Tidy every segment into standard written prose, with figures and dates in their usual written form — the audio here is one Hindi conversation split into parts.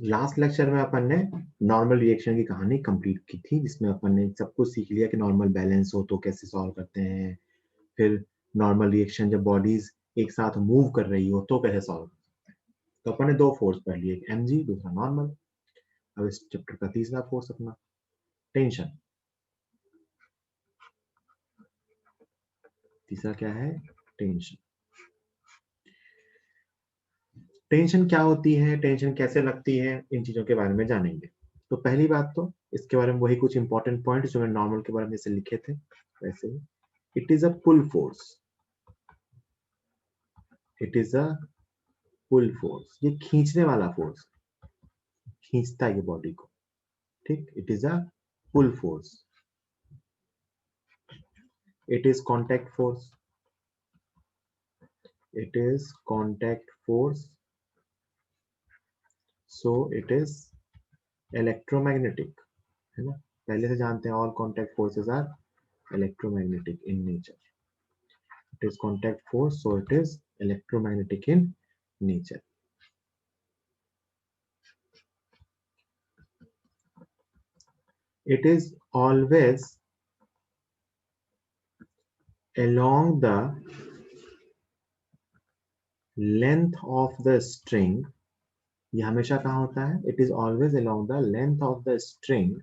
लास्ट लेक्चर में अपन ने नॉर्मल रिएक्शन की कहानी कंप्लीट की थी, जिसमें अपन ने सब कुछ सीख लिया कि नॉर्मल बैलेंस हो तो कैसे सॉल्व करते हैं, फिर नॉर्मल रिएक्शन जब बॉडीज एक साथ मूव कर रही हो तो कैसे सॉल्व करते हैं। तो अपन ने दो फोर्स पढ़ लिए, एक mg, दूसरा नॉर्मल। अब इस चैप्टर का तीसरा फोर्स अपना टेंशन। तीसरा क्या है? टेंशन। टेंशन क्या होती है, टेंशन कैसे लगती है, इन चीजों के बारे में जानेंगे। तो पहली बात तो इसके बारे में वही कुछ इंपॉर्टेंट पॉइंट जो मैंने नॉर्मल के बारे में जैसे लिखे थे वैसे ही। It is a pull force. It is a pull force, ये खींचने वाला फोर्स, खींचता है ये बॉडी को। ठीक, it is a pull force. It is contact force. It is contact force, so it is electromagnetic, है ना। पहले से जानते हैं all contact forces are electromagnetic in nature. It is contact force, so it is electromagnetic in nature. It is always along the length of the string. ये हमेशा कहाँ होता है? It is always along the length of the string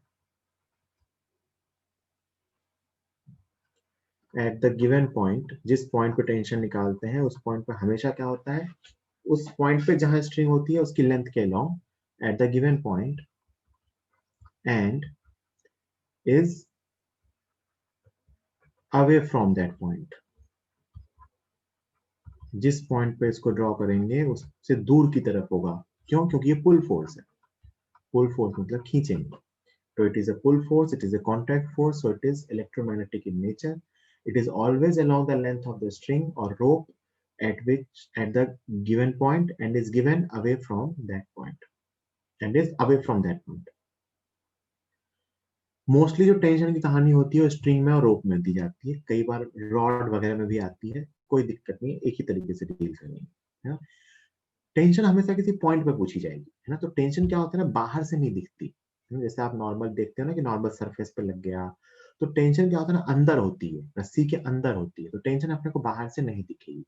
at the given point. जिस पॉइंट पे टेंशन निकालते हैं उस पॉइंट पे हमेशा क्या होता है? उस पॉइंट पे जहां स्ट्रिंग होती है उसकी लेंथ के along at the given point and is away from that point. जिस पॉइंट पे इसको ड्रॉ करेंगे उससे दूर की तरफ होगा। क्यों? क्योंकि ये पुल फोर्स है। पुल फोर्स मतलब खींचेंगे। तो it is a pull force, it is a contact force, so it is electromagnetic in nature. It is always along the length of the string और rope at the given point and is given away from that point and is away from that point. Mostly जो टेंशन की कहानी होती है वो स्ट्रिंग में और रोप में दी जाती है, कई बार रॉड वगैरह में भी आती है, कोई दिक्कत नहीं, एक ही तरीके से डील करेंगे, है ना। टेंशन हमेशा किसी पॉइंट पे पूछी जाएगी, है ना। तो टेंशन क्या होता है ना, बाहर से नहीं दिखती। जैसे आप नॉर्मल देखते हो ना कि नॉर्मल सरफेस पे लग गया, तो टेंशन क्या होता है ना, अंदर होती है, रस्सी के अंदर होती है। तो टेंशन अपने को बाहर से नहीं दिखेगी।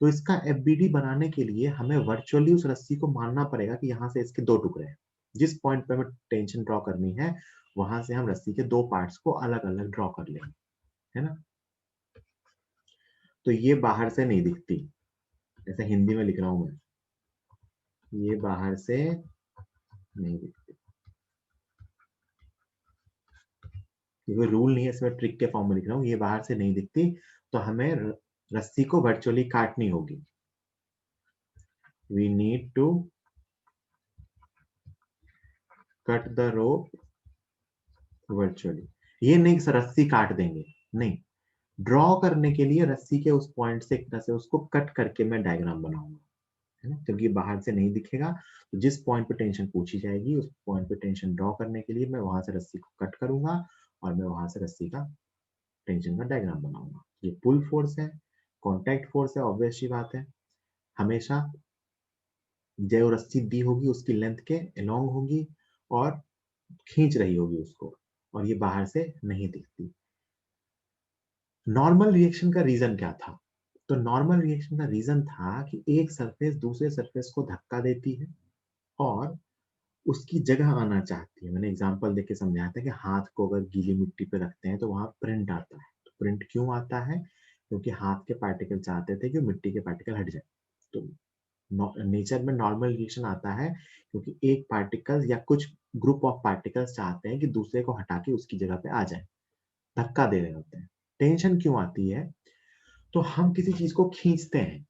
तो इसका एफबीडी बनाने के लिए हमें वर्चुअली उस रस्सी को मानना पड़ेगा कि यहाँ से इसके दो टुकड़े हैं। जिस पॉइंट पे हमें टेंशन ड्रॉ करनी है वहां से हम रस्सी के दो पार्ट्स को अलग अलग ड्रॉ कर लेंगे, है ना। तो ये बाहर से नहीं दिखती, जैसे हिंदी में लिख रहा हूं मैं, ये बाहर से नहीं दिखती। ये रूल नहीं है, इसमें ट्रिक के फॉर्म में लिख रहा हूँ, ये बाहर से नहीं दिखती। तो हमें रस्सी को वर्चुअली काटनी होगी। We need to cut the rope virtually. ये नहीं कि रस्सी काट देंगे, नहीं। ड्रॉ करने के लिए रस्सी के उस पॉइंट से एक तरह से उसको कट करके मैं डायग्राम बनाऊंगा, है ना, क्योंकि बाहर से नहीं दिखेगा। तो जिस पॉइंट पे टेंशन पूछी जाएगी उस पॉइंट पे टेंशन ड्रॉ करने के लिए मैं वहां से रस्सी को कट करूंगा और मैं वहां से रस्सी का टेंशन का डायग्राम बनाऊंगा। ये पुल फोर्स है, कॉन्टैक्ट फोर्स है, ऑब्वियस सी बात है। हमेशा जो रस्सी दी होगी उसकी लेंथ के अलोंग होगी और खींच रही होगी उसको, और ये बाहर से नहीं दिखती। नॉर्मल रिएक्शन का रीजन क्या था? तो नॉर्मल रिएक्शन का रीजन था कि एक सरफेस दूसरे सरफेस को धक्का देती है और उसकी जगह आना चाहती है। मैंने एग्जांपल देके समझाया था कि हाथ को अगर गीली मिट्टी पे रखते हैं तो वहां प्रिंट आता है। तो प्रिंट क्यों आता है? क्योंकि हाथ के पार्टिकल चाहते थे कि मिट्टी के पार्टिकल हट जाए। तो नेचर में नॉर्मल रिएक्शन आता है क्योंकि एक पार्टिकल या कुछ ग्रुप ऑफ पार्टिकल्स चाहते हैं कि दूसरे को हटा के उसकी जगह पे आ जाए, धक्का दे रहे होते हैं। टेंशन क्यों आती है? तो हम किसी चीज को खींचते हैं,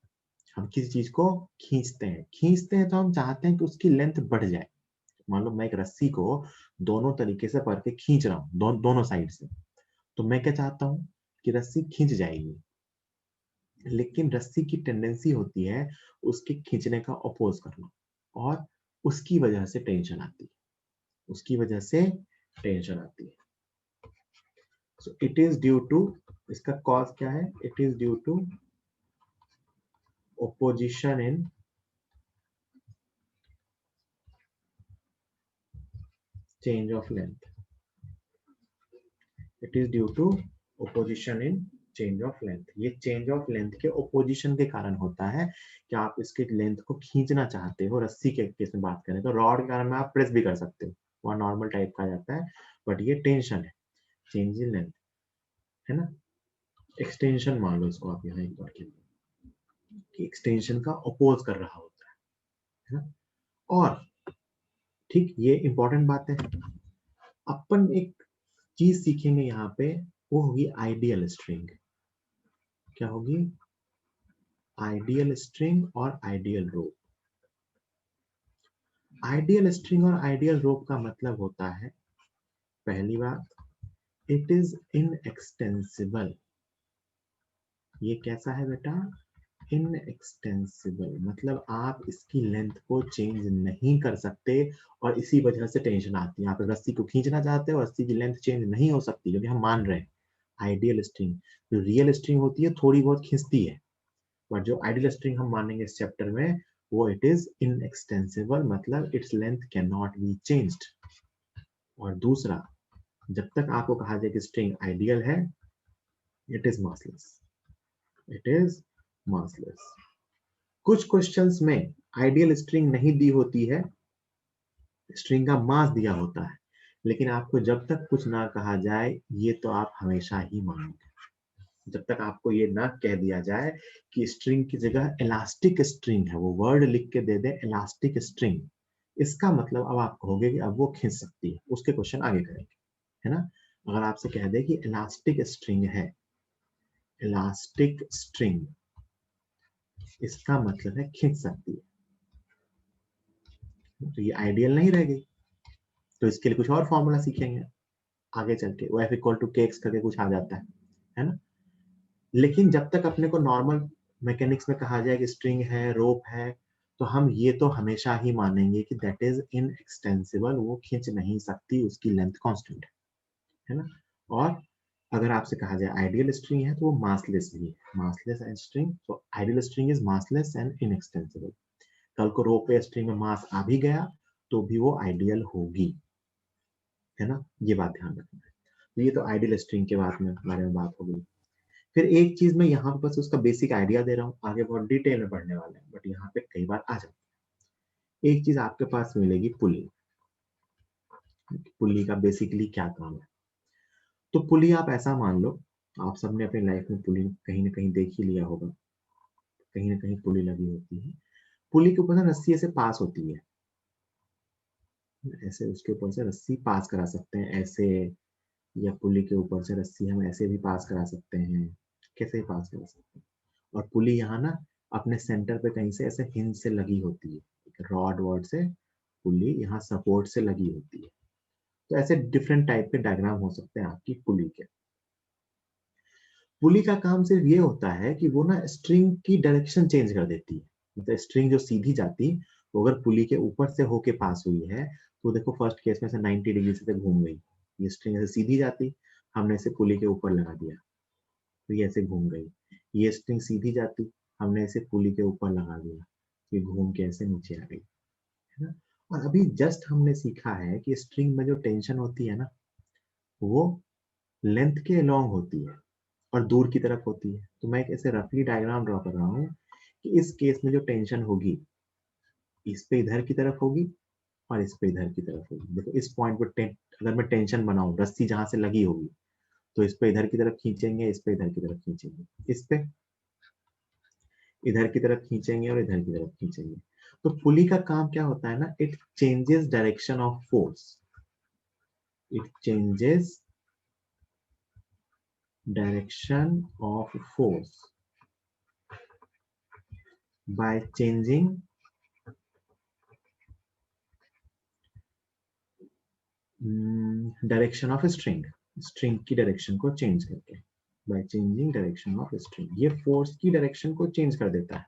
हम किसी चीज को खींचते हैं तो हम चाहते हैं कि उसकी लेंथ बढ़ जाए। मान लो मैं एक रस्सी को दोनों तरीके से पकड़ के खींच रहा हूँ, दोनों साइड से। तो मैं क्या चाहता हूँ कि रस्सी खींच जाएगी, लेकिन रस्सी की टेंडेंसी होती है उसके खींचने का अपोज करना, और उसकी वजह से टेंशन आती है, उसकी वजह से टेंशन आती है। So it is due to, इसका कॉज क्या है? It is due to opposition in change of length. It is due to opposition in change of length. ये change of length के opposition के कारण होता है कि आप इसके length को खींचना चाहते हो। रस्सी के केस में बात करें तो rod के कारण में आप press भी कर सकते हो, वहाँ normal type का जाता है, but ये tension है, change in length, है ना? extension मान लो इसको आप यहाँ एक बार के लिए कि extension का oppose कर रहा होता है ना? और ठीक ये important बात है। अपन एक चीज सीखेंगे यहाँ पे, वो होगी आइडियल स्ट्रिंग। क्या होगी? आइडियल स्ट्रिंग और आइडियल रोप। आइडियल स्ट्रिंग और आइडियल रोप का मतलब होता है, पहली बात, इट इज इनएक्सटेंसिबल। ये कैसा है बेटा? इनएक्सटेंसिबल, मतलब आप इसकी लेंथ को चेंज नहीं कर सकते और इसी वजह से टेंशन आती है। आप रस्सी को खींचना चाहते हो, रस्सी की लेंथ चेंज नहीं हो सकती, क्योंकि हम मान रहे हैं आइडियल स्ट्रिंग, जो रियल स्ट्रिंग होती है थोड़ी बहुत खींचती है, बट जो आइडियल स्ट्रिंग हम मानेंगे इस चैप्टर में, वो इट इज इनएक्सटेंसिबल, मतलब its length can not be changed. और दूसरा, जब तक आपको कहा जाए कि स्ट्रिंग आइडियल है, it is massless, it is massless. कुछ क्वेश्चंस में आइडियल स्ट्रिंग नहीं दी होती है, स्ट्रिंग का मास दिया होता है, लेकिन आपको जब तक कुछ ना कहा जाए, ये तो आप हमेशा ही मानोगे। जब तक आपको ये ना कह दिया जाए कि स्ट्रिंग की जगह इलास्टिक स्ट्रिंग है, वो वर्ड लिख के दे दे इलास्टिक स्ट्रिंग, इसका मतलब अब आप कहोगे कि अब वो खींच सकती है, उसके क्वेश्चन आगे करेंगे, है ना? अगर आपसे कह दे कि इलास्टिक स्ट्रिंग है, इलास्टिक स्ट्रिंग, इसका मतलब है खींच सकती है, तो ये आइडियल नहीं रह गई। तो इसके लिए कुछ और फॉर्मूला सीखेंगे आगे चल के, वो एफ इक्वल टू के एक्स करके कुछ आ जाता है ना? लेकिन जब तक अपने को नॉर्मल मैकेनिक्स में कहा जाए कि स्ट्रिंग है, रोप है, तो हम ये तो हमेशा ही मानेंगे कि दैट इज इनएक्सटेंसिबल, वो खींच नहीं सकती, उसकी लेंथ कांस्टेंट है ना? और अगर आपसे कहा जाए आइडियल स्ट्रिंग है, तो वो मासलेस भी है, मासलेस एंड स्ट्रिंग, तो ideal string is massless and inextensible. कल को रोप या स्ट्रिंग में मास आ भी गया तो भी वो आइडियल होगी, है ना? ये बात ध्यान रखना है। तो ये तो आइडियल स्ट्रिंग के बारे में बात हो गई। फिर एक चीज मैं यहाँ पे बस उसका बेसिक आइडिया दे रहा हूँ, आगे बहुत डिटेल में पढ़ने वाले हैं, बट यहाँ पे कई बार आ जाता है। एक चीज आपके पास मिलेगी, पुली। पुली का बेसिकली क्या काम है? तो पुली आप ऐसा मान लो, आप सबने अपनी लाइफ में पुली कहीं ना कहीं देख ही लिया होगा, कहीं ना कहीं पुली लगी होती है। पुली के ऊपर ना रस्सी ऐसे पास होती है, ऐसे उसके ऊपर से रस्सी पास करा सकते हैं ऐसे, या पुली के ऊपर से रस्सी हम ऐसे भी पास करा सकते हैं, कैसे पास करा सकते हैं। और पुली यहाँ ना अपने सेंटर पे कहीं से ऐसे हिंज से लगी होती है, रॉड वॉड से पुली यहाँ सपोर्ट से लगी होती है। तो ऐसे डिफरेंट टाइप के डायग्राम हो सकते हैं आपकी पुली के। पुली का काम सिर्फ ये होता है कि वो ना स्ट्रिंग की डायरेक्शन चेंज कर देती है, मतलब स्ट्रिंग जो सीधी जाती, वो अगर पुली के ऊपर से होके पास हुई है, तो देखो फर्स्ट केस में से 90 डिग्री से घूम गई, ये स्ट्रिंग ऐसे सीधी जाती, हमने इसे पुली के ऊपर लगा दिया तो ये ऐसे घूम गई। ये स्ट्रिंग सीधी जाती, हमने इसे पुली के ऊपर लगा दिया, ये घूम के ऐसे नीचे आ गई, है ना? और अभी जस्ट हमने सीखा है कि स्ट्रिंग में जो टेंशन होती है ना, वो लेंथ के अलोंग होती है और दूर की तरफ होती है। तो मैं एक ऐसे रफली डायग्राम ड्रॉ कर रहा हूँ कि इस केस में जो टेंशन होगी, इस पे इधर की तरफ होगी और इस पे इधर की तरफ होगी। देखो इस पॉइंट पर अगर मैं टेंशन बनाऊं, रस्सी जहां से लगी होगी, तो इस पे इधर की तरफ खींचेंगे, इस पे इधर की तरफ खींचेंगे, इस पे इधर की तरफ खींचेंगे और इधर की तरफ खींचेंगे। तो पुली का काम क्या होता है ना, it changes direction of force, it changes direction of force by changing direction of string, string की डायरेक्शन को चेंज करके, by changing direction of string, ये फोर्स की डायरेक्शन को चेंज कर देता है।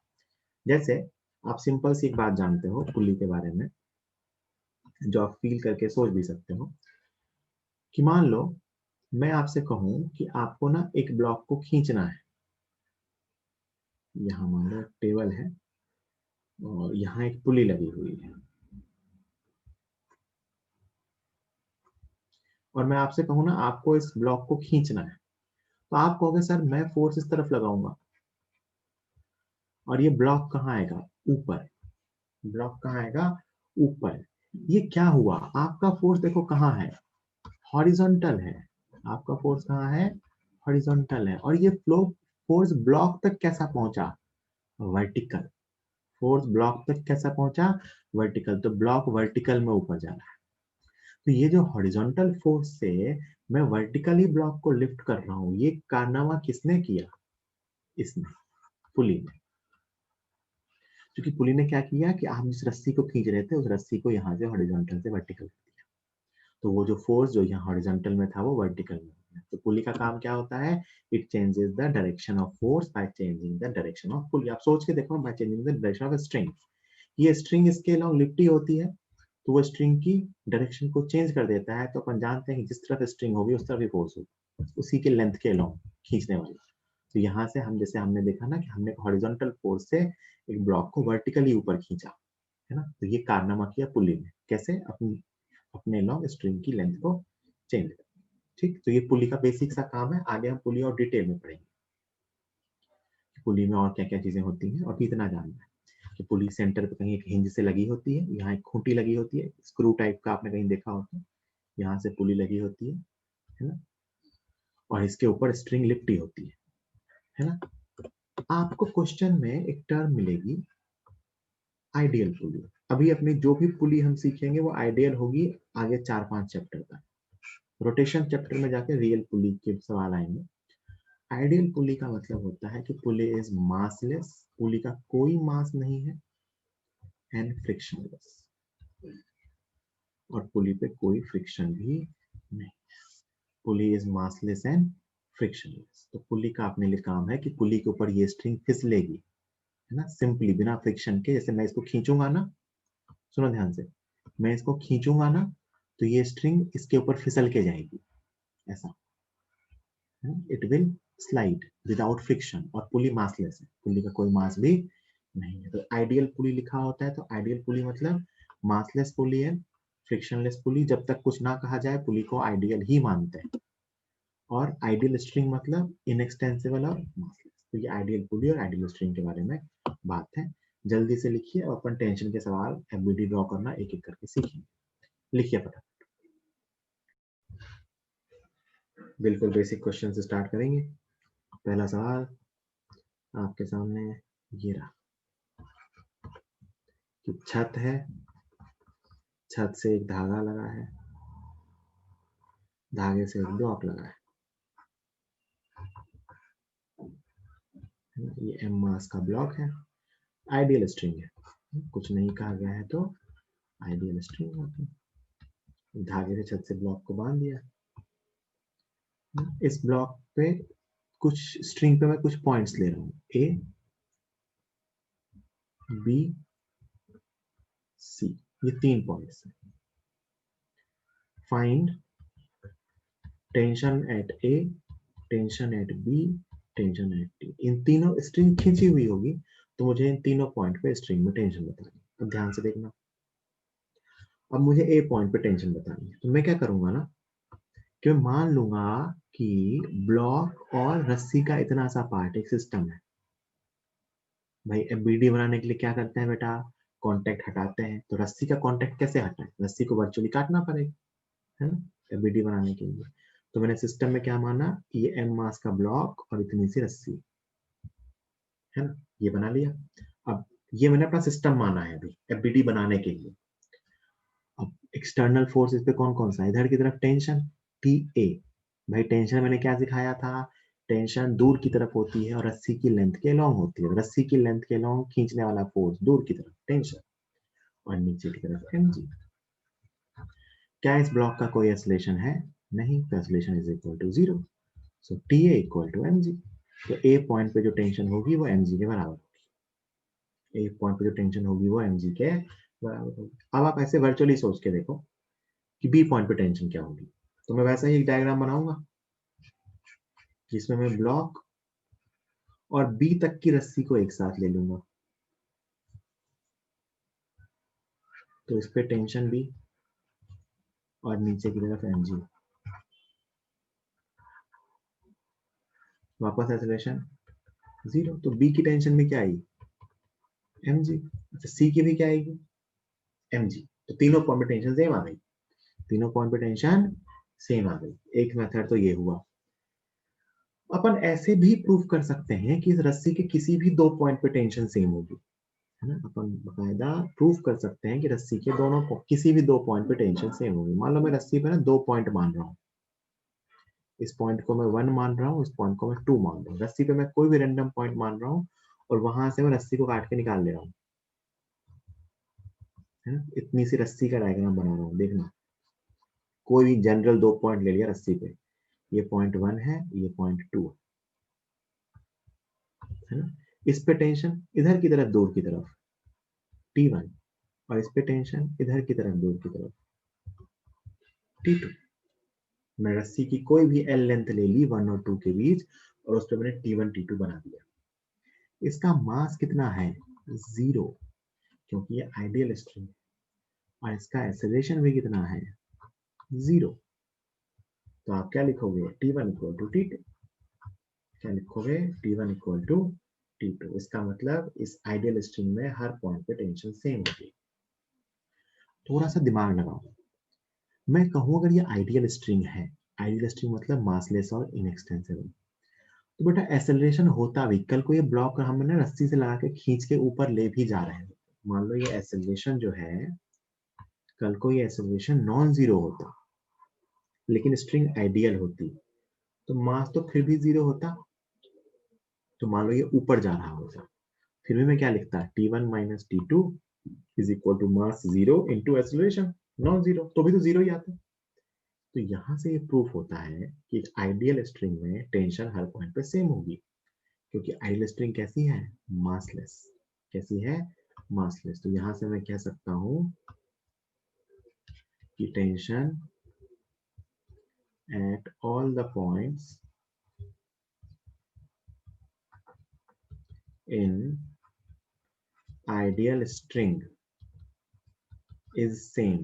जैसे आप सिंपल सी एक बात जानते हो पुली के बारे में, जो आप फील करके सोच भी सकते हो, कि मान लो मैं आपसे कहूं कि आपको ना एक ब्लॉक को खींचना है, यहाँ मान लो टेबल है और यहाँ एक पुली लगी हुई है, और मैं आपसे कहूँ ना आपको इस ब्लॉक को खींचना है, तो आप कहोगे सर मैं फोर्स इस तरफ लगाऊंगा और ये ब्लॉक कहाँ आएगा, ऊपर। ब्लॉक कहाँ आएगा, ऊपर। ये क्या हुआ, आपका फोर्स देखो कहाँ है, हॉरिजॉन्टल है। आपका फोर्स कहाँ है, हॉरिजॉन्टल है। और ये फ्लो फोर्स ब्लॉक तक कैसा पहुंचा, वर्टिकल। फोर्स ब्लॉक तक कैसा पहुंचा, वर्टिकल। तो ब्लॉक वर्टिकल में ऊपर जा रहा है। तो ये जो हॉरिजॉन्टल फोर्स से मैं वर्टिकली ब्लॉक को लिफ्ट कर रहा हूं, ये कारनामा किसने किया, इसने, पुली ने। क्योंकि पुली ने क्या किया कि आप जिस रस्सी को खींच रहे थे उस रस्सी को यहाँ से हॉरिजॉन्टल से वर्टिकल, तो वो जो फोर्स जो यहाँ हॉरिजॉन्टल में था वो वर्टिकल में हो गया। तो पुली का काम क्या होता है, it changes the direction of force by changing the direction of pulley. आप सोच के देखो, by changing the direction of string. ये स्ट्रिंग इसके अलोंग लिपटी होती है, तो वो स्ट्रिंग की डायरेक्शन को चेंज कर देता है। तो अपन जानते हैं कि जिस तरफ स्ट्रिंग होगी उस तरफ ही फोर्स होगी, उसी के लेंथ के अलोंग खींचने वाली। तो यहाँ से हम जैसे हमने देखा ना कि हमने हॉरिजॉन्टल फोर्स से एक ब्लॉक को वर्टिकली ऊपर खींचा, है ना। तो ये कारनामा किया पुली ने, कैसे, अपनी अपने लॉन्ग स्ट्रिंग की लेंथ को चेंज कर। ठीक, तो ये पुली का बेसिक सा काम है। आगे हम पुली और डिटेल में पढ़ेंगे कि पुली में और क्या क्या चीजें होती हैं। और भी इतना जानना है कि पुली सेंटर पे कहीं एक हिंज से लगी होती है, यहाँ एक खूंटी लगी होती है, स्क्रू टाइप का आपने कहीं देखा होता है, यहाँ से पुली लगी होती है ना। और इसके ऊपर स्ट्रिंग लिपटी होती है ना। आपको क्वेश्चन में एक टर्म मिलेगी, आइडियल पुली। अभी अपनी जो भी पुली हम सीखेंगे वो आइडियल होगी आगे 4-5 चैप्टर तक। रोटेशन चैप्टर में जाके रियल पुली के सवाल आएंगे। आइडियल पुली का मतलब होता है कि पुली इज मासलेस, पुली का कोई मास नहीं है, एंड फ्रिक्शनलेस, और पुली पे कोई फ्रिक्शन भी नहीं। Pulley is massless and frictionless. तो पुली का अपने लिए काम है कि पुली के ऊपर ये स्ट्रिंग फिसलेगी, है ना, सिंपली बिना फ्रिक्शन के। जैसे मैं इसको खींचूंगा ना, सुनो ध्यान से, मैं इसको खींचूंगा ना तो ये स्ट्रिंग इसके ऊपर फिसल के जाएगी, ऐसा। It will slide without friction. और पुली मासलेस है, पुली का कोई मास भी नहीं है। तो आइडियल पुली लिखा होता है, तो आइडियल पुली मतलब मासलेस पुली है, फ्रिक्शनलेस पुली। जब तक कुछ ना कहा जाए पुली को आइडियल ही मानते हैं। और आइडियल स्ट्रिंग मतलब इनएक्सटेंसिबल और मासलेस। तो ये आइडियल पुली और आइडियल स्ट्रिंग के बारे में बात है। जल्दी से लिखिए और अपन टेंशन के सवाल एफबीडी ड्रॉ करना एक एक करके सीखेंगे। लिखिए फटाफट। बिल्कुल बेसिक क्वेश्चन से स्टार्ट करेंगे। पहला सवाल आपके सामने ये रहा कि छत है, छत से एक धागा लगा है, धागे से एक ब्लॉक लगा है। ये एम मास का ब्लॉक है, आइडियल स्ट्रिंग है, कुछ नहीं कहा गया है तो आइडियल स्ट्रिंग होती है। धागे से छत से ब्लॉक को बांध दिया। इस ब्लॉक पे कुछ स्ट्रिंग पे मैं कुछ पॉइंट्स ले रहा हूँ, ए बी सी, ये 3 पॉइंट्स हैं। Find tension at A, tension at B, tension at T. इन तीनों स्ट्रिंग खींची हुई होगी, तो मुझे इन तीनों पॉइंट पे स्ट्रिंग में टेंशन बतानी है। अब ध्यान से देखना, अब मुझे ए पॉइंट पे टेंशन बतानी है, तो मैं क्या करूंगा ना कि मैं मान लूंगा कि ब्लॉक और रस्सी का इतना सा पार्ट एक सिस्टम है। भाई एफबीडी बनाने के लिए क्या करते हैं बेटा, कांटेक्ट हटाते हैं। तो रस्सी का कांटेक्ट कैसे हटाए, रस्सी को वर्चुअली काटना पड़ेगा, है ना, एफबीडी बनाने के लिए। तो मैंने सिस्टम में क्या माना, ये एम मास का ब्लॉक और इतनी सी रस्सी, है ना, ये बना लिया। अब ये मैंने अपना सिस्टम माना है अभी एफबीडी बनाने के लिए। अब एक्सटर्नल फोर्स इस पे कौन कौन सा है, इधर की तरफ टेंशन टी ए। भाई टेंशन मैंने क्या सिखाया था, टेंशन दूर की तरफ होती है और रस्सी की लेंथ के लॉन्ग होती है। रस्सी की लेंथ के लॉन्ग खींचने वाला फोर्स दूर की तरफ टेंशन, और नीचे की तरफ एम जी। क्या इस ब्लॉक का कोई एक्सलेशन है, नहीं, तो acceleration is equal to 0। So T A equal to M G. तो ए पॉइंट पे जो टेंशन होगी वो एम जी के बराबर होगी। ए पॉइंट पे जो टेंशन होगी वो एम जी के बराबर होगी। अब आप ऐसे वर्चुअली सोच के देखो कि बी पॉइंट पे टेंशन क्या होगी। तो मैं वैसा ही एक डायग्राम बनाऊंगा जिसमें मैं ब्लॉक और बी तक की रस्सी को एक साथ ले लूंगा। तो इस पे टेंशन बी और नीचे की तरफ एम जी। वापस एक्सेलरेशन 0, तो बी की टेंशन में क्या आई, mg। अच्छा सी की भी क्या आएगी, mg। तो तीनों पॉइंट पे टेंशन सेम आ गई, तीनों पॉइंट पे टेंशन सेम आ गई। एक मेथड तो ये हुआ। अपन ऐसे भी प्रूव कर सकते हैं कि इस रस्सी के किसी भी दो पॉइंट पे टेंशन सेम होगी, है ना। अपन बकायदा प्रूव कर सकते हैं कि रस्सी के किसी भी दो पॉइंट पे टेंशन सेम होगी। मान लो मैं रस्सी पे ना दो पॉइंट मान रहा हूँ, इस पॉइंट को मैं 1 मान रहा हूँ, इस पॉइंट को मैं 2 मान रहा हूँ। रस्सी पे मैं कोई भी रैंडम पॉइंट मान रहा हूँ और वहां से मैं रस्सी को काट के निकाल ले रहा हूँ, है ना। इतनी सी रस्सी का डायग्राम बना रहा हूँ, देखना। कोई भी जनरल दो पॉइंट ले लिया रस्सी पे, ये पॉइंट 1 है, ये पॉइंट 2 है ना। इस पे टेंशन इधर की तरफ दूर की तरफ T1, और इस पे टेंशन इधर की तरफ दूर की तरफ T2। मैं रस्सी की कोई भी L लेंथ ले ली 1 और 2 के बीच, और उस पर मैंने T1 T2 बना दिया। इसका मास कितना है, 0, क्योंकि ये आइडियल स्ट्रिंग है। और इसका एक्सेलरेशन भी कितना है, 0। तो आप क्या लिखोगे, T1 इक्वल टू T2। क्या लिखोगे, T1 इक्वल टू T2। इसका मतलब इस आइडियल स्ट्रिंग में हर पॉइंट पे टेंशन सेम होगी। थोड़ा सा दिमाग लगाओ। मैं कहूँ अगर ये आइडियल स्ट्रिंग है, आइडियल स्ट्रिंग मतलब मासलेस और इनएक्सटेंसिबल, तो बेटा एक्सेलरेशन होता भी, कल को ये ब्लॉक हम ना रस्सी से लगा के खींच के ऊपर ले भी जा रहे हैं, मान लो ये एक्सेलरेशन जो है, कल को ये एक्सेलरेशन नॉन जीरो होता लेकिन स्ट्रिंग आइडियल होती, तो मास तो फिर भी जीरो होता। तो मान लो ये ऊपर जा रहा होता, फिर भी मैं क्या लिखता, T1 minus T2 is equal to mass zero into acceleration non zero, तो भी तो जीरो ही आता। तो यहां से ये प्रूफ होता है कि आइडियल स्ट्रिंग में टेंशन हर पॉइंट पे सेम होगी, क्योंकि आइडियल स्ट्रिंग कैसी है, मासलेस। कैसी है, मासलेस। तो यहां से मैं कह सकता हूं कि tension at all the points in ideal string is same.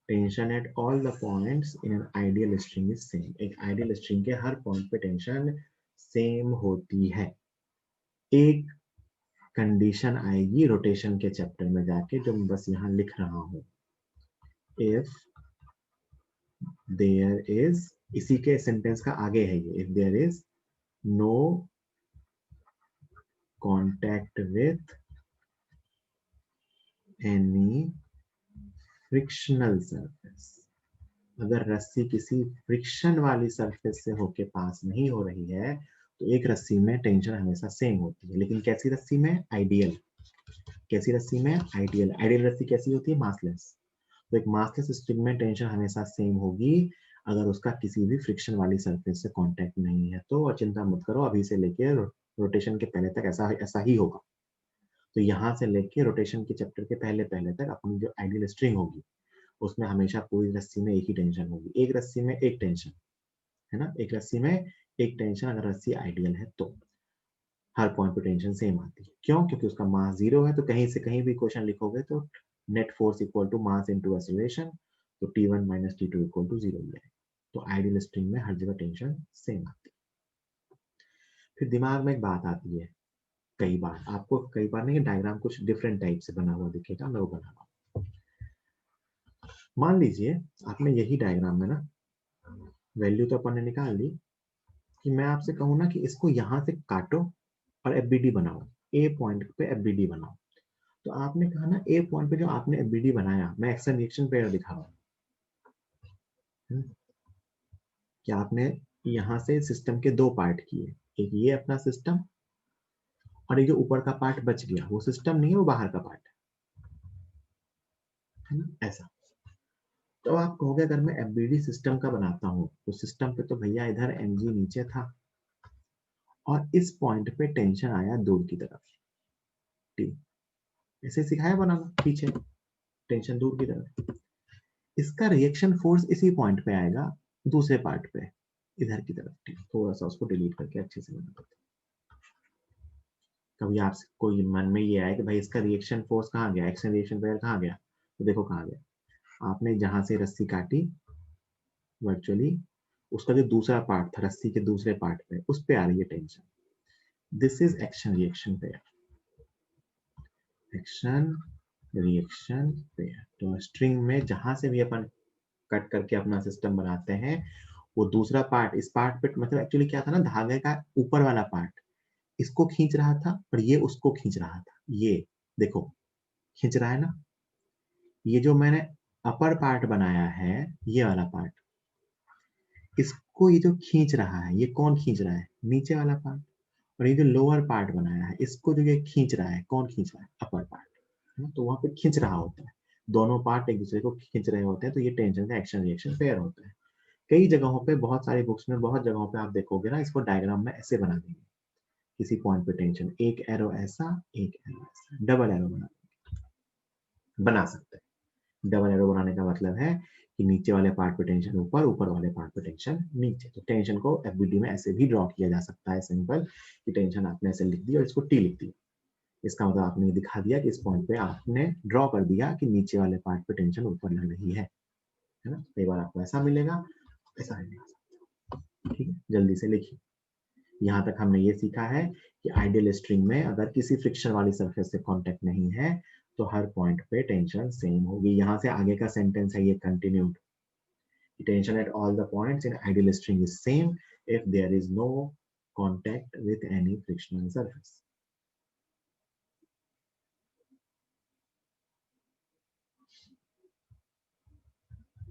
Tension at all the points in an ideal string is same. एक आइडियल स्ट्रिंग के हर पॉइंट पे टेंशन सेम होती है। एक कंडीशन आएगी रोटेशन के चैप्टर में जाके, जो मैं बस यहां लिख रहा हूं। इफ देयर इज, इसी के सेंटेंस का आगे है ये, if there is no contact with any frictional surface, अगर रस्सी किसी फ्रिक्शन वाली सरफेस से होके पास नहीं हो रही है, तो एक रस्सी में टेंशन हमेशा सेम होती है। लेकिन कैसी रस्सी में, आइडियल। कैसी रस्सी में, आइडियल। आइडियल रस्सी कैसी होती है, मासलेस। तो एक मासलेस स्ट्रिंग में टेंशन हमेशा सेम होगी अगर उसका किसी भी फ्रिक्शन वाली सरफेस से कांटेक्ट नहीं है तो। और चिंता मत करो, अभी से लेके रोटेशन के पहले तक ऐसा ऐसा ही होगा। तो यहाँ से लेके रोटेशन के चैप्टर के पहले पहले तक अपनी जो आइडियल स्ट्रिंग होगी, उसमें हमेशा पूरी रस्सी में एक ही टेंशन होगी। एक रस्सी में एक टेंशन, है ना, एक रस्सी में एक टेंशन, अगर रस्सी आइडियल है तो हर पॉइंट पे टेंशन सेम आती है। क्यों, क्योंकि उसका मास जीरो है। तो कहीं से कहीं भी क्वेश्चन लिखोगे तो net force equal to mass into acceleration, तो T1 minus T2 equal to zero ही है। तो आइडियल स्ट्रिंग में हर जगह टेंशन सेम आती है। फिर दिमाग में एक बात आती है, कई बार आपको, कई बार नहीं, डायग्राम कुछ डिफरेंट टाइप से बना हुआ दिखेगा, मैं वो बना रहा हूँ। मान लीजिए आपने यही डायग्राम में ना, वैल्यू तो अपन ने निकाल ली, कि मैं आपसे कहूँ ना कि इसको यहां से काटो और एफबीडी बनाओ, ए पॉइंट पे एफबीडी बनाओ। तो आपने कहा ना, ए पॉइंट पे जो आपने एफबीडी बनाया, मैं एक्शन रिएक्शन पेयर दिखा रहा हूँ कि आपने यहाँ से सिस्टम के दो पार्ट किए, एक ये अपना सिस्टम, और एक जो ऊपर का पार्ट बच गया, वो सिस्टम नहीं है, वो बाहर का पार्ट है ना, ऐसा। तो आप कहोगे अगर मैं एफबीडी सिस्टम का बनाता हूँ, तो सिस्टम पे तो भैया इधर एमजी नीचे था, और इस पॉइंट पे टेंशन आया दूर की तरफ, ठीक, ऐसे सिखाया बनाना, पीछे टेंशन दूर की तरफ। इसका रिएक्शन फोर्स इसी पॉइंट पे आएगा, दूसरे पार्ट पे इधर की तरफ, ठीक। थोड़ा सा उसको डिलीट करके अच्छे से बना देते। कभी आपसे कोई मन में ये आया कि भाई इसका रिएक्शन फोर्स कहाँ गया, एक्शन रिएक्शन पेयर कहाँ गया, तो देखो कहाँ गया। आपने जहां से रस्सी काटी वर्चुअली, उसका जो दूसरा पार्ट था रस्सी के दूसरे पार्ट पे, उस पे आ रही है tension. This is action reaction pair. Action reaction pair. तो स्ट्रिंग में जहां से भी अपन कट करके अपना सिस्टम बनाते हैं, वो दूसरा पार्ट इस पार्ट पे, मतलब एक्चुअली क्या था ना, धागे का ऊपर वाला पार्ट इसको खींच रहा था और ये उसको खींच रहा था। ये देखो खींच रहा है ना। ये जो मैंने अपर पार्ट बनाया है, ये वाला पार्ट, इसको ये जो खींच रहा है, ये कौन खींच रहा है? नीचे वाला पार्ट। और ये जो लोअर पार्ट बनाया है, इसको जो ये खींच रहा है, कौन खींच रहा है? अपर पार्ट, है ना। तो वहां पे खींच रहा होता है, दोनों पार्ट एक दूसरे को खींच रहे होते हैं, तो ये टेंशन का एक्शन रिएक्शन पेयर होता है। कई जगहों पे, बहुत सारी बुक्स में, बहुत जगहों पे आप देखोगे ना, इसको डायग्राम में ऐसे बना देंगे। किसी पॉइंट पे टेंशन, एक एरो ऐसा, एक एरो ऐसा, डबल एरो बना सकते हैं। डबल एरो बनाने का मतलब है कि नीचे वाले पार्ट पे टेंशन ऊपर, ऊपर वाले पार्ट पे टेंशन नीचे। तो टेंशन को एफबीडी में ऐसे भी ड्रॉ किया जा सकता है, सिंपल, कि टेंशन आपने ऐसे लिख दी और इसको टी लिख दिया। इसका मतलब आपने दिखा दिया कि इस पॉइंट पे आपने ड्रॉ कर दिया कि नीचे वाले पार्ट पे टेंशन ऊपर लग रही है ना। कई बार आपको ऐसा मिलेगा, ऐसा मिलेगा। ठीक है, जल्दी से लिखिए। यहाँ तक हमने ये सीखा है कि आइडियल स्ट्रिंग में अगर किसी फ्रिक्शन वाली सरफेस से कांटेक्ट नहीं है, तो हर पॉइंट पे टेंशन सेम होगी। यहाँ से आगे का सेंटेंस है ये continued. Tension at all the points in ideal string is same if there is no contact with any frictional surface.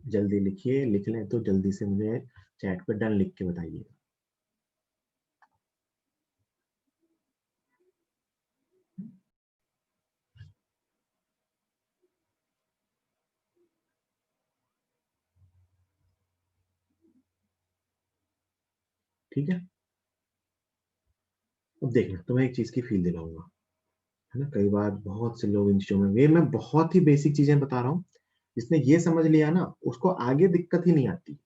जल्दी लिखिए, लिख लें तो जल्दी से मुझे चैट पे डन लिख के बताइए। ठीक है, अब देखना, तुम्हें एक चीज की फील दिलाऊंगा, है ना। कई बार बहुत से लोग इन चीजों में, ये मैं बहुत ही बेसिक चीजें बता रहा हूँ, जिसने ये समझ लिया ना, उसको आगे दिक्कत ही नहीं आती, है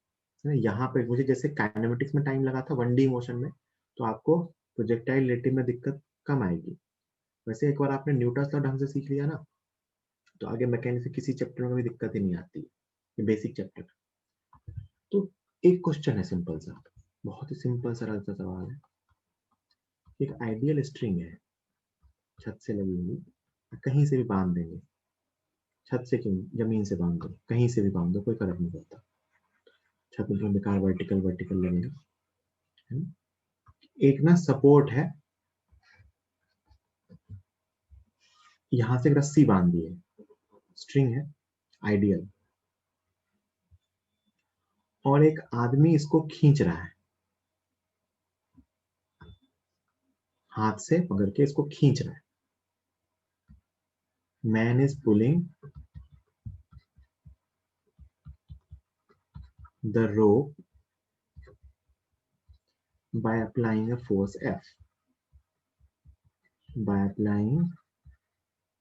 ना। यहाँ पे मुझे जैसे काइनेमेटिक्स में टाइम लगा था 1D मोशन में, तो आपको प्रोजेक्टाइल रिलेटिव में दिक्कत कम आएगी। वैसे एक बार आपने न्यूटन का ढंग से सीख लिया ना, तो आगे मैकेनिक्स से किसी चैप्टर में भी दिक्कत ही नहीं आती। ये बेसिक चैप्टर। तो एक क्वेश्चन है सिंपल सा, बहुत ही सिंपल सरल सा सवाल है। एक आइडियल स्ट्रिंग है, छत से लगी हुई, कहीं से भी बांध देंगे, छत से क्यों, जमीन से बांध दो, कहीं से भी बांध दो, कोई फर्क नहीं पड़ता। छत में तो बेकार वर्टिकल वर्टिकल लगेगा, है ना? एक ना सपोर्ट है, यहां से एक रस्सी बांध दी है, स्ट्रिंग है आइडियल, और एक आदमी इसको खींच रहा है, हाथ से पकड़ के इसको खींच रहा है। Man is pulling the rope by applying a force F. By applying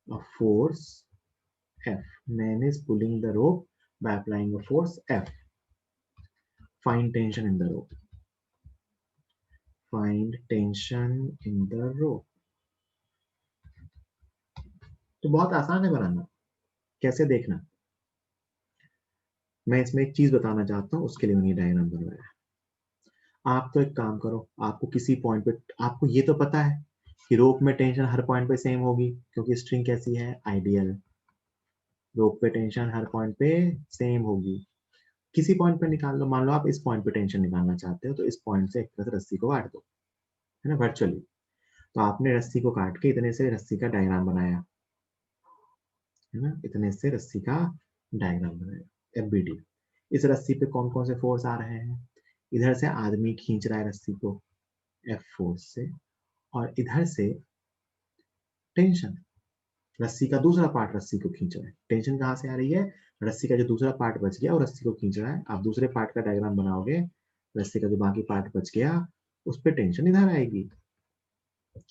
a force F. Man is pulling the rope by applying a force F. Find tension in the rope. Find tension in the rope. तो बहुत आसान है बनाना। कैसे देखना, मैं इसमें एक चीज बताना चाहता हूँ, उसके लिए मैंने डायग्राम बनवाया। आप तो एक काम करो, आपको किसी पॉइंट पे, आपको ये तो पता है कि रोप में टेंशन हर पॉइंट पे सेम होगी, क्योंकि स्ट्रिंग कैसी है, आइडियल। रोप पे टेंशन हर पॉइंट पे सेम होगी। किसी पॉइंट पे निकाल लो, मान लो आप इस पॉइंट पे टेंशन निकालना चाहते हो, तो इस पॉइंट से एक तरह से रस्सी को काट दो, है ना, वर्चुअली। तो आपने रस्सी को काट के इतने से रस्सी का डायग्राम बनाया, है ना, इतने से रस्सी का डायग्राम बनाया, एफबीडी। इस रस्सी पे कौन कौन से फोर्स आ रहे हैं? इधर से आदमी खींच रहा है रस्सी को एफ फोर्स से, और इधर से टेंशन, रस्सी का दूसरा पार्ट रस्सी को खींच रहा है। टेंशन कहाँ से आ रही है? रस्सी का जो दूसरा पार्ट बच गया वो रस्सी को खींच रहा है। आप दूसरे पार्ट का डायग्राम बनाओगे, रस्सी का जो बाकी पार्ट बच गया, उस पर टेंशन इधर आएगी,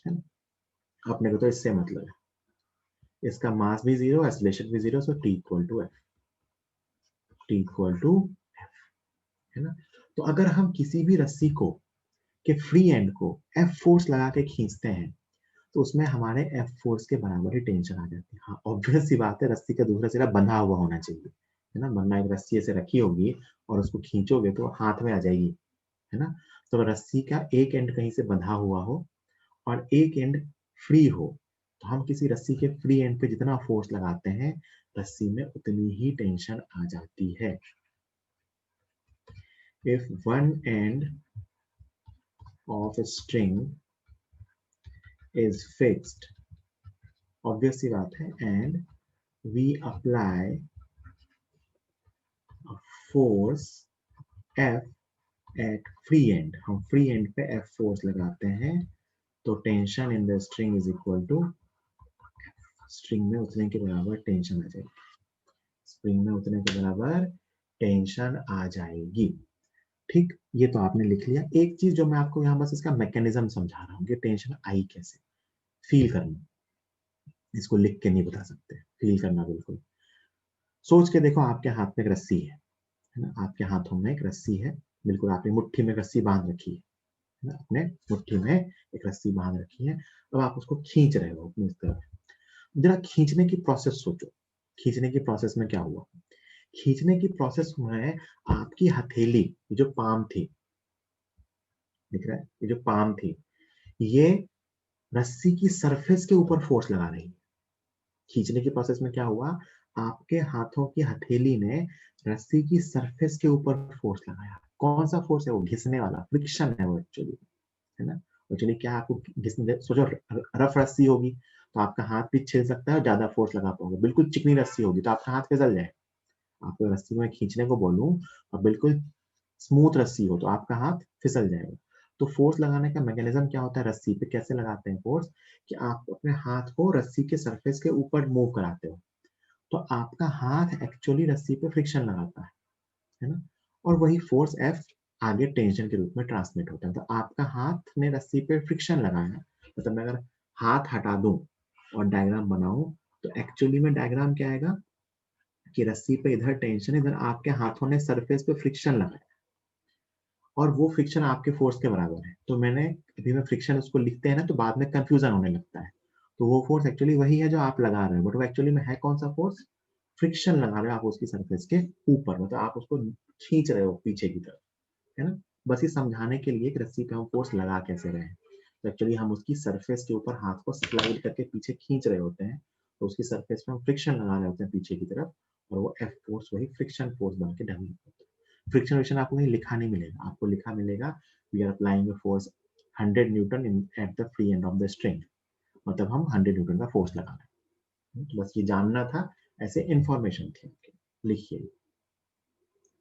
है ना। अपने को तो इससे मतलब है, इसका मास भी जीरो, एक्सीलरेशन भी zero, so T equal to F, T equal to F, है ना। तो अगर हम किसी भी रस्सी को के फ्री एंड को एफ फोर्स लगा के खींचते हैं, तो उसमें हमारे एफ फोर्स के बराबर ही टेंशन आ जाती है। हाँ, ऑब्वियस सी बात है, रस्सी का दूसरा सिरा बंधा हुआ होना चाहिए, है ना, वरना एक रस्सी ऐसे रखी होगी और उसको खींचोगे तो हाथ में आ जाएगी, है ना। तो रस्सी का एक एंड कहीं से बंधा हुआ हो और एक एंड फ्री हो, तो हम किसी रस्सी के फ्री एंड पे जितना फोर्स लगाते हैं रस्सी में उतनी ही टेंशन आ जाती है। If one end of a string is fixed, obvious सी बात है, and we apply a force F at free end, हम free end पे F force लगाते हैं तो tension in the string is equal to string में उतने के बराबर टेंशन आ जाएगी, स्ट्रिंग में उतने के बराबर टेंशन आ जाएगी। ठीक, ये तो आपने लिख लिया। एक चीज जो मैं आपको यहाँ बस इसका मैकेनिज्म समझा रहा हूँ कि टेंशन आई कैसे, फील करना, इसको लिख के नहीं बता सकते, फील करना। बिल्कुल सोच के देखो, आपके हाथ में एक रस्सी है ना, आपके हाथों में एक रस्सी है, बिल्कुल आपने मुट्ठी में रस्सी बांध रखी है ना, अपने मुट्ठी में एक रस्सी बांध रखी है। अब आप उसको खींच रहे हो अपनी तरफ। जरा खींचने की प्रोसेस सोचो, खींचने की प्रोसेस में क्या हुआ। खींचने की प्रोसेस में आपकी हथेली, ये जो पाम थी, दिख रहा है, ये जो पाम थी, ये रस्सी की सरफेस के ऊपर फोर्स लगा रही है। खींचने की प्रोसेस में क्या हुआ, आपके हाथों की हथेली ने रस्सी की सरफेस के ऊपर फोर्स लगाया। कौन सा फोर्स है वो, घिसने वाला, फ्रिक्शन है वो एक्चुअली, है ना। एक्चुअली क्या आपको घिसने, सोचो रफ रस्सी होगी तो आपका हाथ भी छिल सकता है और ज्यादा फोर्स लगा पाओगे। बिल्कुल चिकनी रस्सी होगी तो आपका हाथ फिसल जाए। आपको रस्सी में खींचने को बोलूं और बिल्कुल स्मूथ रस्सी हो तो आपका हाथ फिसल जाएगा। तो फोर्स लगाने का मैकेनिज्म क्या होता है, रस्सी पे कैसे लगाते हैं फोर्स, कि आप अपने हाथ को रस्सी के सरफेस के ऊपर मूव कराते हो तो आपका हाथ एक्चुअली रस्सी पे फ्रिक्शन लगाता है ना, और वही फोर्स एफ आगे टेंशन के रूप में ट्रांसमिट होता है। तो आपका हाथ ने रस्सी पे फ्रिक्शन लगाया, मतलब मैं अगर हाथ हटा दूं और डायग्राम बनाऊं तो एक्चुअली में डायग्राम क्या आएगा कि रस्सी पे इधर टेंशन, इधर आपके हाथों ने सरफेस पे फ्रिक्शन लगाया और वो फ्रिक्शन आपके फोर्स के बराबर है। तो मैंने अभी में फ्रिक्शन उसको लिखते हैं ना तो बाद में कंफ्यूजन होने लगता है। तो वो फोर्स एक्चुअली वही है जो आप लगा रहे हो, बट वो एक्चुअली में है कौन सा फोर्स, फ्रिक्शन लगा रहे हो आप उसकी सरफेस के ऊपर, मतलब आप उसको खींच रहे हो पीछे की तरफ, है ना। बस ये समझाने के लिए कि रस्सी पे हम फोर्स लगा कैसे रहे हैं। तो एक्चुअली हम उसकी सरफेस के ऊपर हाथ को स्लाइड करके पीछे खींच रहे होते हैं, तो उसकी सरफेस पे हम फ्रिक्शन लगा रहे होते हैं पीछे की तरफ, और वो एफ फोर्स वही फ्रिक्शन फोर्स बन के डेवलप होता है। फ्रिक्शन फ्रिक्शन आपको कहीं लिखा नहीं मिलेगा, आपको लिखा मिलेगा we are applying force 100 newton in at the free end of the string, मतलब हम 100 न्यूटन का फोर्स लगा रहे हैं। तो बस ये जानना था, ऐसे इंफॉर्मेशन थी। लिखिए,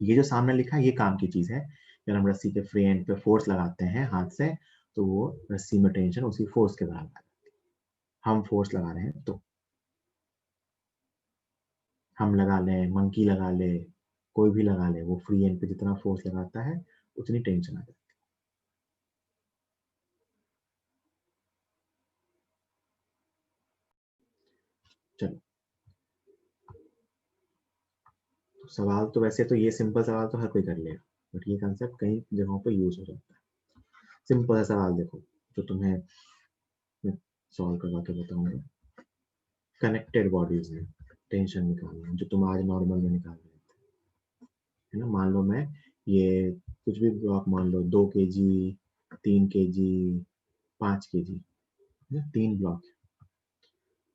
ये जो सामने लिखा है ये काम की चीज है। जब हम रस्सी के फ्री एंड पे फोर्स लगाते हैं हाथ से तो वो रस्सी में टेंशन उसी फोर्स के बराबर है। हम फोर्स लगा रहे हैं तो हम लगा लें, मंकी लगा ले, कोई भी लगा ले, वो फ्री एंड पे जितना फोर्स लगाता है उतनी टेंशन आ जाती है। चलो, तो सवाल तो वैसे तो ये सिंपल सवाल तो हर कोई कर लेगा, बट ये कंसेप्ट कई जगहों पर यूज हो जाता है। सिंपल सा सवाल देखो जो तुम्हें मैं सॉल्व करवा के बताऊंगा। कनेक्टेड बॉडीज में टेंशन निकालना, जो तुम आज नॉर्मल में निकाल रहे थे, है ना। मान लो मैं ये कुछ भी ब्लॉक मान लो, 2 kg, 3 kg, 5 kg, तीन ब्लॉक,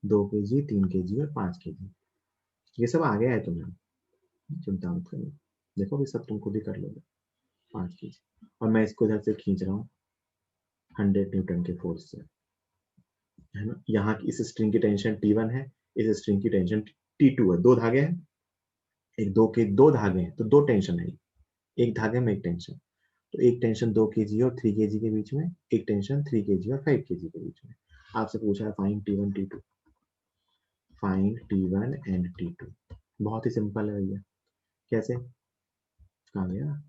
2 kg, 3 kg और 5 kg, ये सब आ गया है तुम्हें, चिंता मत करो। देखो भी सब तुम खुद ही कर लोगे। 5 kg और मैं इसको इधर से खींच रहा हूँ 100 न्यूटन के फोर्स से, है ना। यहाँ की इस स्ट्रिंग की टेंशन T1 है, इस स्ट्रिंग की टेंशन T2 है। दो धागे हैं, एक दो धागे हैं तो दो टेंशन है, एक धागे में एक टेंशन। तो एक टेंशन 2 kg और 3 kg के बीच में, एक टेंशन 3 kg और 5 kg के बीच में। आपसे पूछा है find T1 T2, find T1 and T2। बहुत ही सिंपल है भैया। कैसे, कहा गया,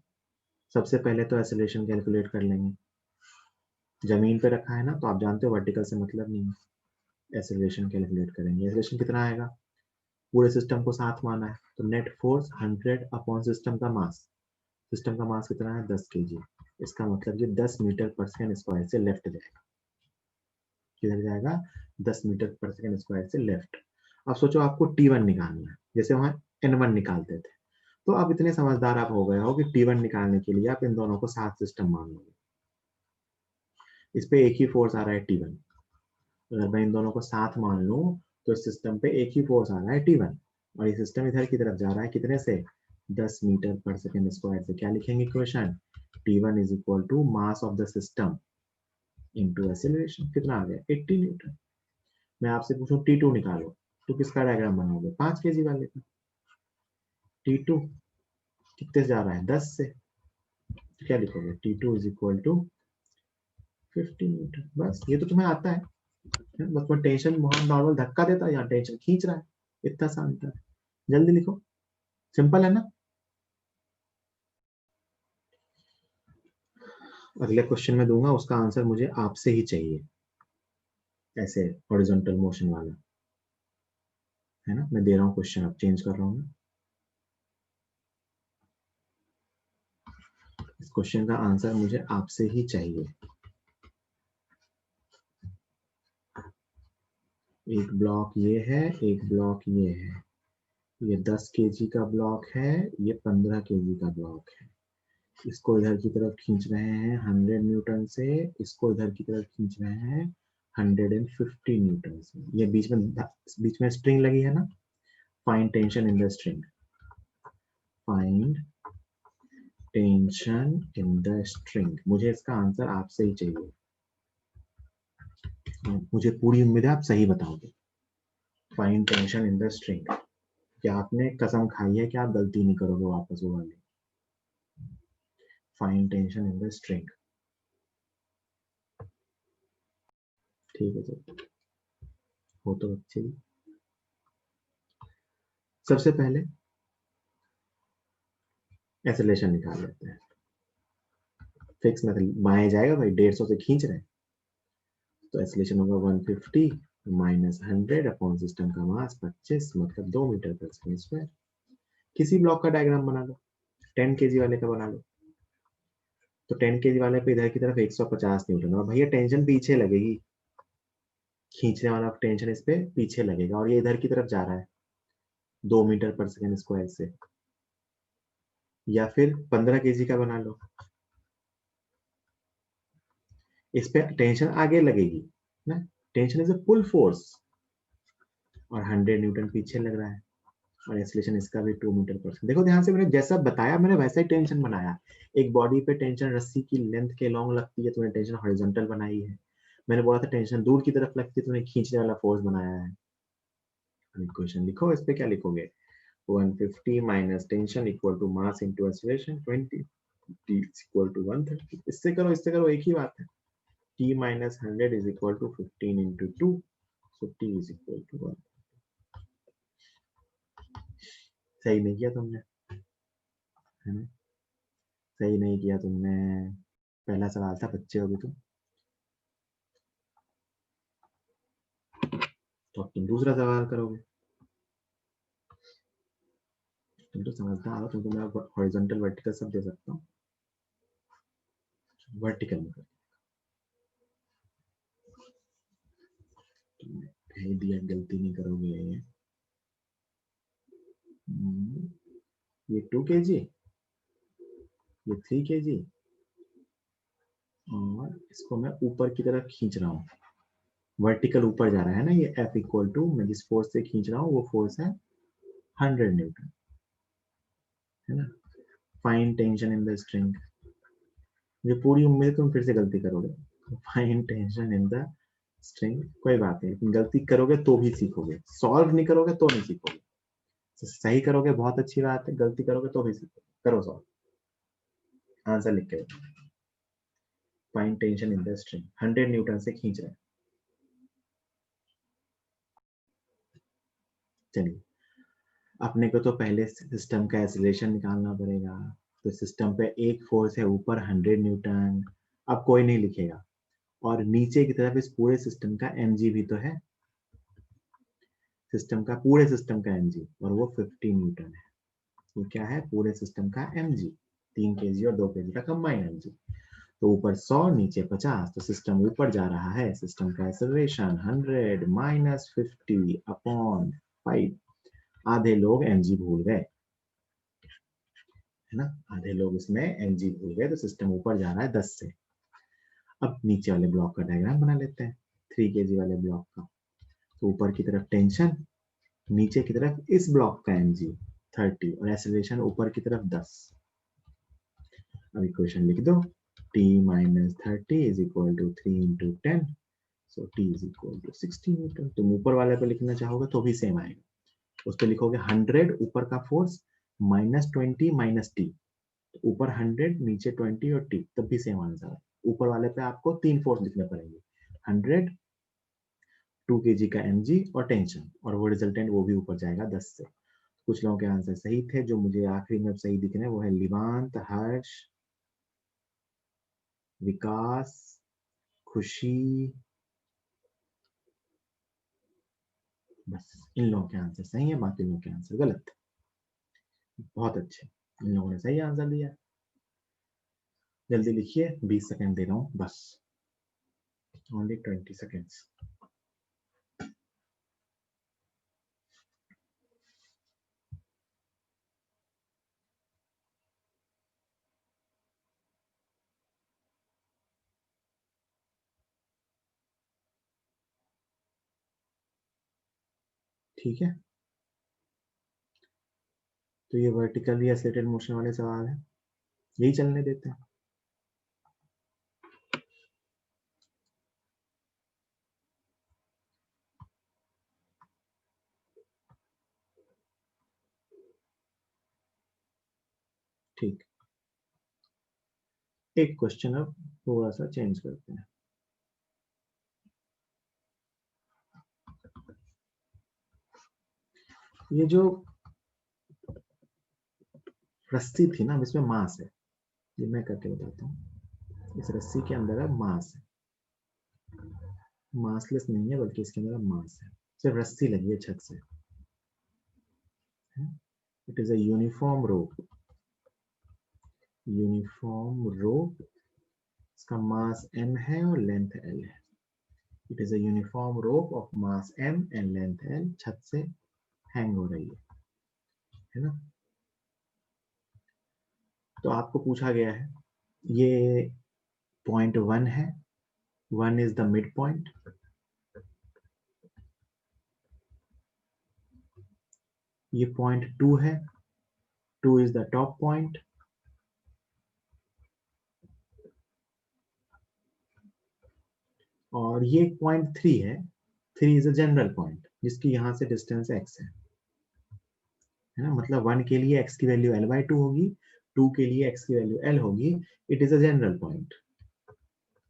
सबसे पहले तो एक्सेलरेशन कैलकुलेट कर लेंगे। जमीन पे रखा है ना तो आप जानते हो वर्टिकल से मतलब नहीं है। एक्सेलरेशन कैलकुलेट करेंगे, एक्सेलरेशन कितना आएगा, पूरे सिस्टम को साथ माना है तो नेट फोर्स 100 अपॉन सिस्टम का मास। सिस्टम का मास कितना है, 10 kg। इसका मतलब ये 10 मीटर पर सेकेंड स्क्वायर से लेफ्ट जाएगा। किधर जाएगा, 10 मीटर पर सेकेंड स्क्वायर से लेफ्ट। अब सोचो आपको T1 निकालना है, जैसे वहां N1 निकालते थे, तो अब इतने समझदार आप हो गए हो कि T1 निकालने के लिए आप इन दोनों को साथ सिस्टम मान लोगे। इस पे एक ही फोर्स आ रहा है T1। अगर मैं इन दोनों को साथ मान लूं तो इस सिस्टम पे एक ही फोर्स आ रहा है T1 और ये सिस्टम इधर की तरफ जा रहा है कितने से 10 मीटर पर सेकेंड स्क्वायर से। क्या लिखेंगे equation? T1 is equal to mass of the system into acceleration. कितना आ गया? 80 न्यूटन। मैं आपसे पूछूं T2 निकालो तो किसका डायग्राम बनाओगे? 5 केजी वाले का। T2 कितने से जा रहा है? 10 से। तो क्या लिखोगे? T2 is equal to 50 Newton. बस ये तो तुम्हें आता है। बस वो टेंशन वहां नॉर्मल धक्का देता है, यहाँ टेंशन खींच रहा है। इतना सा अंतर है। जल्दी लिखो। सिंपल है ना? अगले क्वेश्चन में दूंगा, उसका आंसर मुझे आपसे ही चाहिए, ऐसे हॉरिजॉन्टल मोशन वाला, है ना? मैं दे रहा हूँ क्वेश्चन, अब चेंज कर रहा हूँ। इस क्वेश्चन का आंसर मुझे आपसे ही चाहिए। एक ब्लॉक ये है, एक ब्लॉक ये है। ये 10 केजी का ब्लॉक है, ये 15 केजी का ब्लॉक है। इसको इधर की तरफ खींच रहे हैं 100 न्यूटन से, इसको इधर की तरफ खींच रहे हैं 150 न्यूटन से। ये बीच में स्ट्रिंग लगी है ना? Find tension in the string. Find tension in the string. मुझे इसका आंसर आपसे ही चाहिए। मुझे पूरी उम्मीद है आप सही बताओगे। Find tension in the string. क्या आपने कसम खाई है कि आप गलती नहीं करोगे वापस वो वाली? Find tension in the string. ठीक है सर, हो तो बच्चे ही। सबसे पहले एक्सेलरेशन निकाल लेते हैं। फिक्स मतलब बाएं जाएगा भाई, 150 से खींच रहे हैं तो एक्सेलरेशन होगा 150 माइनस 100 अपॉन सिस्टम का मास 25, मतलब 2 मीटर पर सेकेंड स्क्वायर। किसी ब्लॉक का डायग्राम बना लो। 10 केजी वाले का बना लो। तो 10 केजी वाले पे इधर की तरफ 150 न्यूटन, और भैया टेंशन पीछे लगेगी, खींचने वाला टेंशन इस पे पीछे लगेगा, और ये इधर की तरफ जा रहा है 2 मीटर पर सेकेंड स्क्वायर से। या फिर 15 केजी का बना लो। इस पे टेंशन आगे लगेगी ना, tension is a pull force, और 100 न्यूटन पीछे लग रहा है, और एक्सेलरेशन इसका भी 2 मीटर पर। देखो ध्यान से, मैंने जैसा बताया मैंने वैसा ही टेंशन बनाया। एक बॉडी पे टेंशन रस्सी की लेंथ के लॉन्ग लगती है, तूने टेंशन हॉरिजॉन्टल बनाई है। मैंने बोला था टेंशन दूर की तरफ लगती है, तूने खींचने वाला फोर्स बनाया है। इक्वेशन लिखो। इस पे क्या लिखोगे? 150 minus tension equal to mass into acceleration 20, t equal to 130। इससे करो एक ही बात है। t minus 100 is equal to 15 into 2, so t is equal to 1। सही नहीं किया तुमने, है ना? सही नहीं किया तुमने। पहला सवाल था, बच्चे हो भी तुम। तो अब तुम दूसरा सवाल करोगे। तुम तो समझदार हो, तुम तो मैं हॉरिजॉन्टल वर्टिकल सब दे सकता हूँ। वर्टिकल में कर तुमने कह दिया, गलती नहीं करोगे। ये 2 केजी, ये 3 केजी, और इसको मैं ऊपर की तरफ खींच रहा हूँ। वर्टिकल ऊपर जा रहा है ना, ये F इक्वल टू, मैं जिस फोर्स से खींच रहा हूँ वो फोर्स है 100 न्यूटन, है ना? Fine tension in the string. मुझे पूरी उम्मीद है तुम फिर से गलती करोगे। Fine tension in the string. कोई बात नहीं, तुम गलती करोगे तो भी सीखोगे, सॉल्व नहीं करोगे तो नहीं सीखोगे। सही करोगे बहुत अच्छी बात है, गलती करोगे तो भी सीखोगे। करो सॉल्व। आंसर लिख के fine tension in the string, 100 Newton से खींच रहे हैं। चलिए, अपने को तो पहले सिस्टम का एक्सेलरेशन निकालना पड़ेगा। तो सिस्टम पे एक फोर्स है ऊपर 100 न्यूटन, अब कोई नहीं लिखेगा, और नीचे की तरफ इस पूरे सिस्टम का mg भी तो है। सिस्टम का, पूरे सिस्टम का mg, और वो 50 न्यूटन है। ये क्या है? पूरे सिस्टम का mg, 3 केजी और 2 केजी का कंबाइन mg। तो ऊपर 100 नीचे 50, तो सिस्टम ऊपर जा रहा है। सिस्टम का एक्सेलरेशन 100 माइनस 50 अपॉन 5। आधे लोग mg भूल गए। है ना, आधे लोग इसमें mg भूल गए तो सिस्टम ऊपर जा रहा है 10 से। अब नीचे वाले ब्लॉक का डायग्राम बना लेते हैं, 3 kg वाले ब्लॉक का। तो ऊपर की तरफ टेंशन, नीचे की तरफ इस ब्लॉक का mg 30 और एक्सेलरेशन ऊपर की तरफ 10। अब इक्वेशन लिख दो, t minus 30 is equal to 3 into 10, so t is equal to 60 Newton. तुम ऊपर वाले पे लिखना चाहोगे तो भी सेम आएगा, उस पे लिखोगे 100 ऊपर का फोर्स माइनस 20 माइनस टी, ऊपर 100 नीचे 20 और टी, तब भी सेम आंसर है। ऊपर वाले पे आपको 3 फोर्स लिखने पड़ेंगे, 100, 2 kg का mg और टेंशन, और वो रिजल्टेंट वो भी ऊपर जाएगा 10 से। कुछ लोगों के आंसर सही थे, जो मुझे आखिरी में सही दिख रहे हैं वो है लिवांत, हर्ष, विकास, खुशी, बस इन लोगों के आंसर सही है, बाकी लोगों के आंसर गलत। बहुत अच्छे, इन लोगों ने सही आंसर दिया। जल्दी लिखिए, 20 सेकंड दे रहा हूँ बस, ओनली 20 सेकंड्स। ठीक है, तो ये वर्टिकली एसिलेटेड मोशन वाले सवाल है, यही चलने देते हैं। ठीक, एक क्वेश्चन अब थोड़ा सा चेंज करते हैं। ये जो रस्सी थी ना, इसमें मास है, ये मैं करके बताता हूँ। इस रस्सी के अंदर अब मास है, मासलेस नहीं है बल्कि इसके अंदर मास है, सिर्फ रस्सी लगी है छत से। It is a uniform rope, uniform rope, इसका मास m है और लेंथ l है। It is a uniform rope of mass m and length l, छत से हैंग हो रही है ना। तो आपको पूछा गया है, ये पॉइंट 1 है, 1 इज द मिड पॉइंट, ये पॉइंट 2 है, 2 इज द टॉप पॉइंट, और ये पॉइंट 3 है, 3 इज अ जनरल पॉइंट जिसकी यहां से डिस्टेंस x है ना, मतलब 1 के लिए x की वैल्यू l/2 होगी, 2 के लिए x की वैल्यू l होगी। It is a general point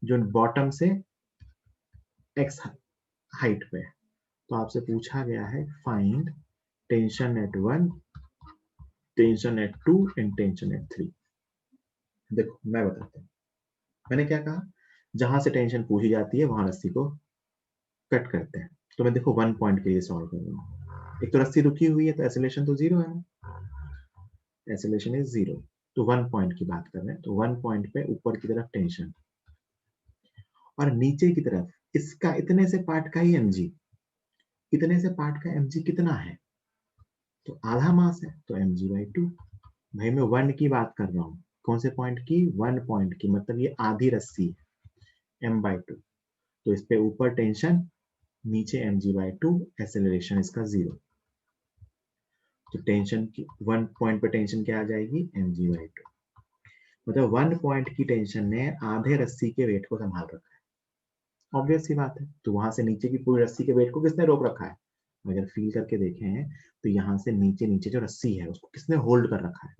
जो बॉटम से x हाइट पे है। तो आपसे पूछा गया है find tension eight 1, tension eight 2 and tension eight 3। देखो मैं बताता हूँ, मैंने क्या कहा, जहां से टेंशन पूछी जाती है वहां रस्सी को कट करते हैं। तो मैं देखो 1 पॉइंट के लिए सॉल्व कर रहा हूँ, एक तो रस्सी रुकी हुई है तो एक्सेलरेशन तो 0 है, एक्सेलरेशन इज 0। तो 1 पॉइंट की बात कर रहे हैं, तो 1 पॉइंट पे ऊपर की तरफ टेंशन, और नीचे की तरफ इसका इतने से पार्ट का ही mg, इतने से पार्ट का mg कितना है, तो आधा मास है, तो mg/2। भाई मैं 1 की बात कर रहा हूँ, कौन से पॉइंट की, 1 पॉइंट की, मतलब ये आधी रस्सी है, m/2। तो इस पे ऊपर टेंशन, नीचे mg/2, एक्सेलरेशन इसका 0। तो टेंशन की 1 पॉइंट पे टेंशन क्या आ जाएगी, mg/2। मतलब 1 पॉइंट की टेंशन ने आधे रस्सी के वेट को संभाल रखा है, ऑब्वियस सी बात है। तो वहां से नीचे की पूरी रस्सी के वेट को किसने रोक रखा है, अगर फील करके देखें तो यहाँ से नीचे नीचे जो रस्सी है उसको किसने होल्ड कर रखा है,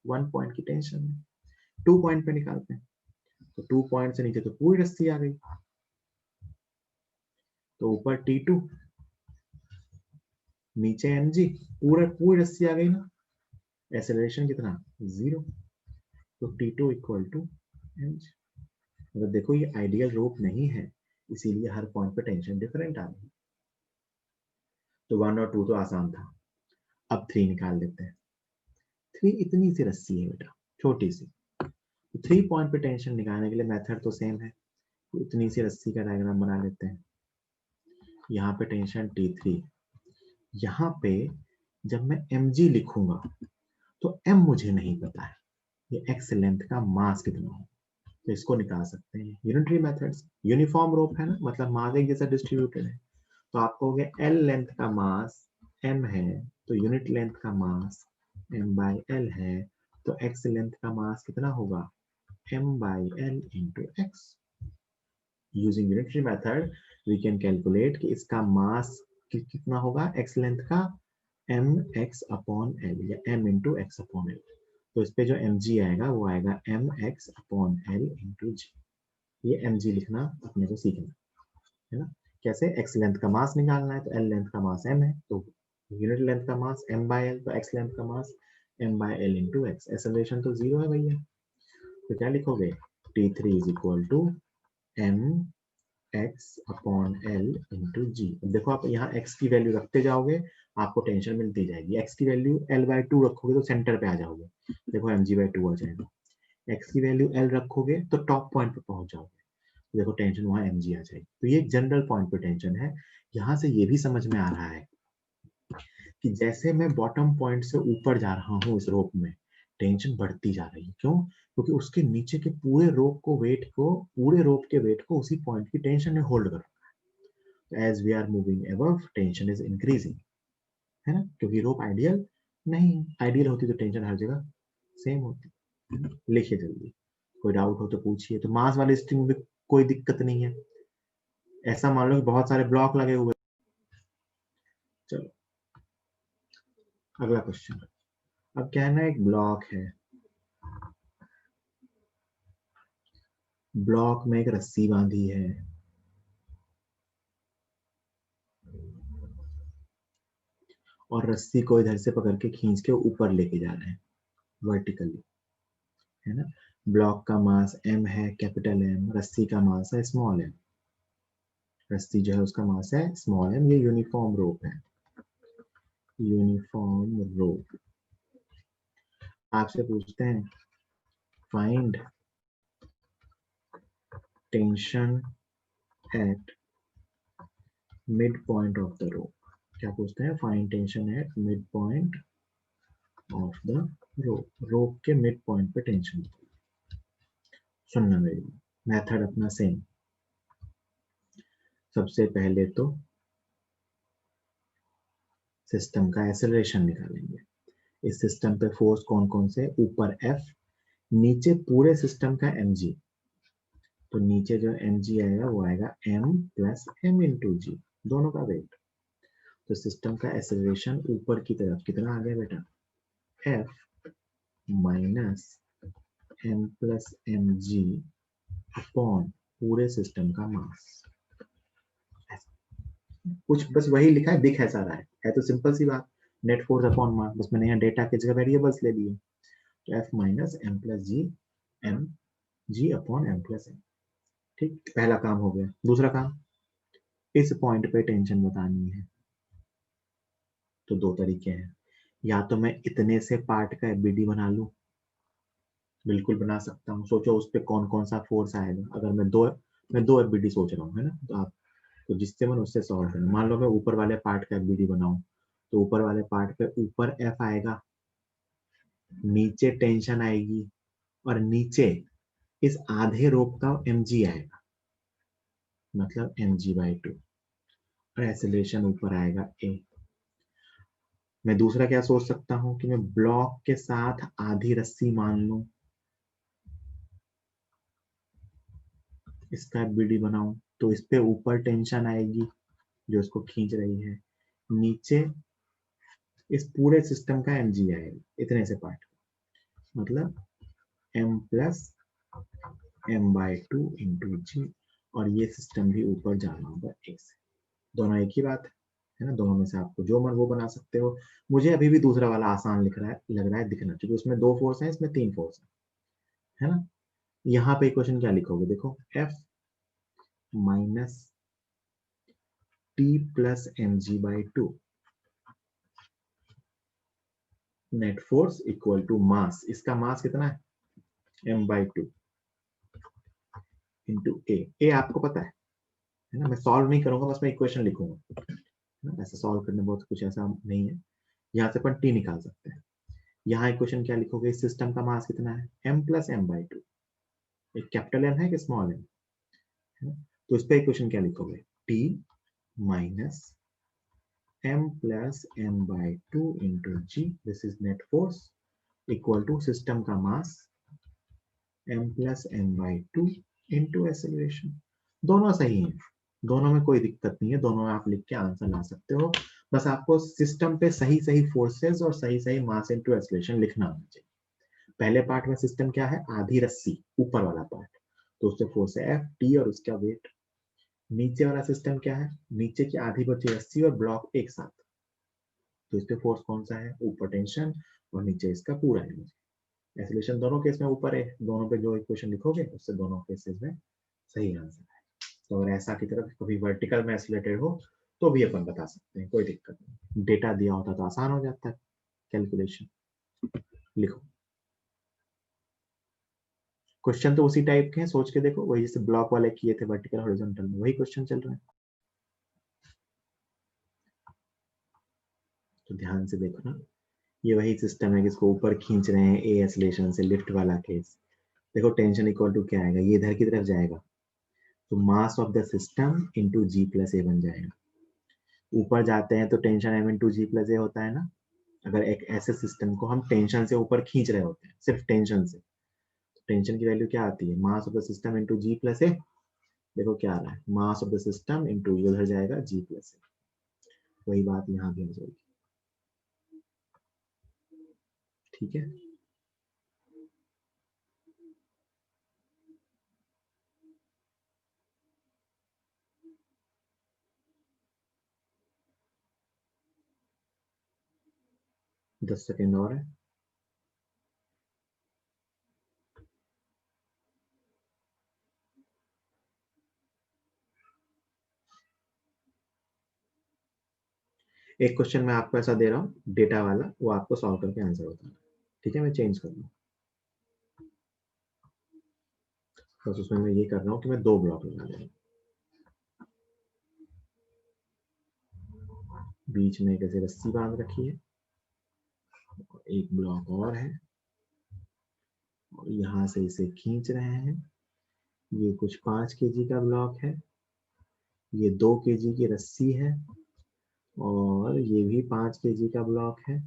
1 पॉइंट की टेंशन में। 2 पॉइंट पे निकालते हैं, तो 2 पॉइंट से नीचे तो पूरी रस्सी आ गई, तो ऊपर T2, नीचे mg, पूरी रस्सी आ गई ना, एक्सेलरेशन कितना, 0। तो T2 इक्वल टू mg। मतलब देखो ये आइडियल रोप नहीं है, इसीलिए हर पॉइंट पे टेंशन डिफरेंट आ गई। तो 1 और 2 तो आसान था, अब 3 निकाल लेते हैं। 3 इतनी सी रस्सी है बेटा, छोटी सी, तो 3 पॉइंट पे टेंशन निकालने के लिए मेथड तो सेम है, तो इतनी सी रस्सी का डायग्राम बना लेते हैं। यहाँ पे टेंशन T3, यहाँ पे जब मैं mg लिखूंगा तो m मुझे नहीं पता है, ये x लेंथ का मास कितना हो, तो इसको निकाल सकते हैं यूनिटरी मेथड्स। यूनिफॉर्म रोप है ना, मतलब मास एक जैसा डिस्ट्रीब्यूटेड है, तो आपको हो गया L लेंथ का मास m है, तो यूनिट लेंथ का मास m/l है, तो x लेंथ का मास कितना होगा m/l into x। Using unitary method we can calculate कि इसका मास कितना होगा x लेंथ का mx/l या m into x/l। तो इस पे जो mg आएगा वो आएगा mx/l into g। ये mg लिखना अपने को सीखना है ना। कैसे, x लेंथ का मास निकालना है, तो l लेंथ का मास m है, तो यूनिट लेंथ का मास m/l, तो x लेंथ का मास m/l into x। एक्सेलरेशन तो 0 है भैया, तो क्या लिखोगे t3 is equal to mx/l into g। अब देखो आप यहाँ x की वैल्यू रखते जाओगे आपको टेंशन मिलती जाएगी। x की वैल्यू l/2 रखोगे तो सेंटर पे आ जाओगे, देखो mg/2 आ जाएगा। x की वैल्यू l रखोगे तो टॉप पॉइंट पे पहुंच जाओगे, देखो टेंशन वहां mg आ जाएगी। तो ये जनरल पॉइंट पे टेंशन है। यहाँ से ये भी समझ में आ रहा है कि जैसे मैं बॉटम पॉइंट से ऊपर जा रहा हूँ इस रोप में, टेंशन बढ़ती जा रही है। क्यों? क्योंकि उसके नीचे के पूरे रोप को वेट को पूरे रोप के वेट को उसी पॉइंट की टेंशन ने होल्ड कर रखा है। As we are moving above tension is increasing, है ना, क्योंकि रोप आइडियल नहीं, आइडियल होती तो टेंशन हर जगह सेम होती। लिखिए जल्दी, कोई डाउट हो तो पूछिए। तो मास वाले स्ट्रिंग में कोई दिक्कत नहीं है। ऐसा मान लो कि बहुत सारे ब्लॉक लगे हुए। चलो अगला क्वेश्चन। अब क्या है ना, एक ब्लॉक है, ब्लॉक में एक रस्सी बांधी है, और रस्सी को इधर से पकड़ के खींच के ऊपर लेके जा रहे हैं वर्टिकली, है ना। ब्लॉक का मास m है, कैपिटल M, रस्सी का मास है स्मॉल m। रस्सी जो है उसका मास है स्मॉल m। ये यूनिफॉर्म रोप है, यूनिफॉर्म रोप। आपसे पूछते हैं find tension at mid point of the rope. क्या पूछते हैं? Find tension at mid point of the rope. Rope के मिड पॉइंट पे टेंशन। सुनना मेरी, मेथड अपना सेम। सबसे पहले तो सिस्टम का एक्सेलरेशन निकालेंगे। इस सिस्टम पे फोर्स कौन कौन से, ऊपर F, नीचे पूरे सिस्टम का mg। तो नीचे जो mg आएगा वो आएगा m प्लस m इंटू जी, दोनों का वेट। तो सिस्टम का एक्सेलरेशन ऊपर की तरफ कितना आ गया बेटा, F minus m plus M जी अपॉन पूरे सिस्टम का मास। कुछ बस वही लिखा है, दिख ऐसा रहा है तो सिंपल सी बात, नेट फोर्स अपॉन मास। बस मैंने यहाँ डेटा की जगह वेरिएबल्स ले लिए, तो F minus m plus g, m जी अपॉन एम प्लस एम। ठीक, पहला काम हो गया। दूसरा काम, इस पॉइंट पे टेंशन बतानी है। तो दो तरीके हैं, या तो मैं इतने से पार्ट का एफबीडी बना लूं, बिल्कुल बना सकता हूँ। सोचो उस पर कौन कौन सा फोर्स आएगा। अगर मैं दो एफबीडी सोच रहा हूँ, है ना, तो आप तो जिससे मन उससे सॉल्व करना। मान लो मैं ऊपर वाले पार्ट का एफबीडी बनाऊं, तो ऊपर वाले पार्ट पे ऊपर एफ आएगा, नीचे टेंशन आएगी, और नीचे इस आधे रोप का mg आएगा, मतलब mg/2, और एक्सेलरेशन ऊपर आएगा a। मैं दूसरा क्या सोच सकता हूं कि मैं ब्लॉक के साथ आधी रस्सी मान लूं, इसका एफबीडी बनाऊं, तो इस पे ऊपर टेंशन आएगी जो इसको खींच रही है, नीचे इस पूरे सिस्टम का mg आएगा इतने से पार्ट, मतलब m प्लस m/2 इंटू जी। और ये सिस्टम भी ऊपर जाना होगा a से। दोनों एक ही बात है ना, दोनों में से आपको जो मन वो बना सकते हो। मुझे अभी भी दूसरा वाला आसान लग रहा है दिखना, क्योंकि उसमें दो फोर्स है, इसमें तीन फोर्स है ना। यहाँ पे इक्वेशन क्या लिखोगे, देखो F minus T plus mg/2 net force equal to mass. इसका मास कितना है m/2 इंटू ए आपको पता है ना। मैं सॉल्व नहीं करूंगा, बस मैं इक्वेशन लिखूंगा, ऐसा सॉल्व करने बहुत कुछ ऐसा नहीं है। यहाँ से अपन टी निकाल सकते हैं। यहाँ इक्वेशन क्या लिखोगे, सिस्टम का मास कितना है, m plus M by two, एक कैपिटल एम है कि स्मॉल एम, तो इस पे इक्वेशन क्या लिखोगे, t minus m plus M by two into G, this is net force, equal to system का mass m plus M by two into acceleration. दोनों सही हैं, दोनों में कोई दिक्कत नहीं है, दोनों में आप लिख के आंसर ला सकते हो, बस आपको सिस्टम पे सही सही फोर्सेस और सही सही मास इंटू एक्सेलरेशन लिखना होना चाहिए। पहले पार्ट में सिस्टम क्या है, आधी रस्सी, ऊपर वाला पार्ट, तो उससे फोर्स है एफ टी और उसका वेट। नीचे वाला सिस्टम क्या है, नीचे की आधी बची रस्सी और ब्लॉक एक साथ, तो इस पे फोर्स कौन सा है, ऊपर टेंशन और नीचे इसका पूरा एनर्जी। एक्सेलरेशन दोनों केस में ऊपर है, दोनों पे जो इक्वेशन लिखोगे उससे दोनों केसेस में सही आंसर है। तो अगर ऐसा की तरफ कभी वर्टिकल में एक्सेलरेटेड हो तो भी अपन बता सकते हैं, कोई दिक्कत नहीं, डेटा दिया होता तो आसान हो जाता है कैलकुलेशन। लिखो, क्वेश्चन तो उसी टाइप के हैं, सोच के देखो, वही जैसे ब्लॉक वाले किए थे वर्टिकल हॉरिजॉन्टल में, वही क्वेश्चन चल रहा है, तो ध्यान से देखो ना। ये वही सिस्टम है जिसको ऊपर खींच रहे हैं, ए एक्सेलरेशन से, लिफ्ट वाला केस। देखो टेंशन इक्वल टू क्या आएगा, ये इधर की तरफ जाएगा, तो mass of the system into g plus a बन जाएगा। ऊपर जाते हैं तो tension m into g plus a होता है ना, अगर एक ऐसे सिस्टम को हम टेंशन से ऊपर खींच रहे होते हैं, सिर्फ टेंशन से, तो टेंशन की वैल्यू क्या आती है, mass of the system into g plus a. देखो क्या आ रहा है, mass of the system into ये उधर जाएगा जी प्लस ए, वही बात यहाँ भी आ जाएगी। ठीक है, दस सेकेंड और है। एक क्वेश्चन मैं आपको ऐसा दे रहा हूँ डेटा वाला, वो आपको सॉल्व करके आंसर बताना, ठीक है, मैं चेंज कर दूँ, बस उसमें मैं ये कर रहा हूँ कि मैं दो ब्लॉक लगा दे रहा हूँ, बीच में कैसे रस्सी बांध रखी है, एक ब्लॉक और है, और यहाँ से इसे खींच रहे हैं, ये कुछ 5 kg का ब्लॉक है, ये 2 kg की रस्सी है, और ये भी 5 kg का ब्लॉक है,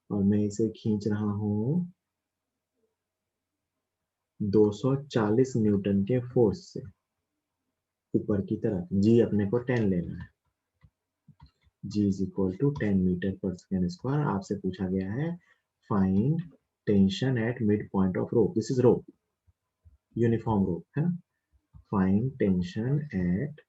और मैं इसे खींच रहा हूँ 240 न्यूटन के फोर्स से ऊपर की तरफ। जी अपने को 10 लेना है, g is equal to 10 metre per second square. आपसे पूछा गया है find tension at mid point of rope, this is rope, uniform rope है ना, find tension at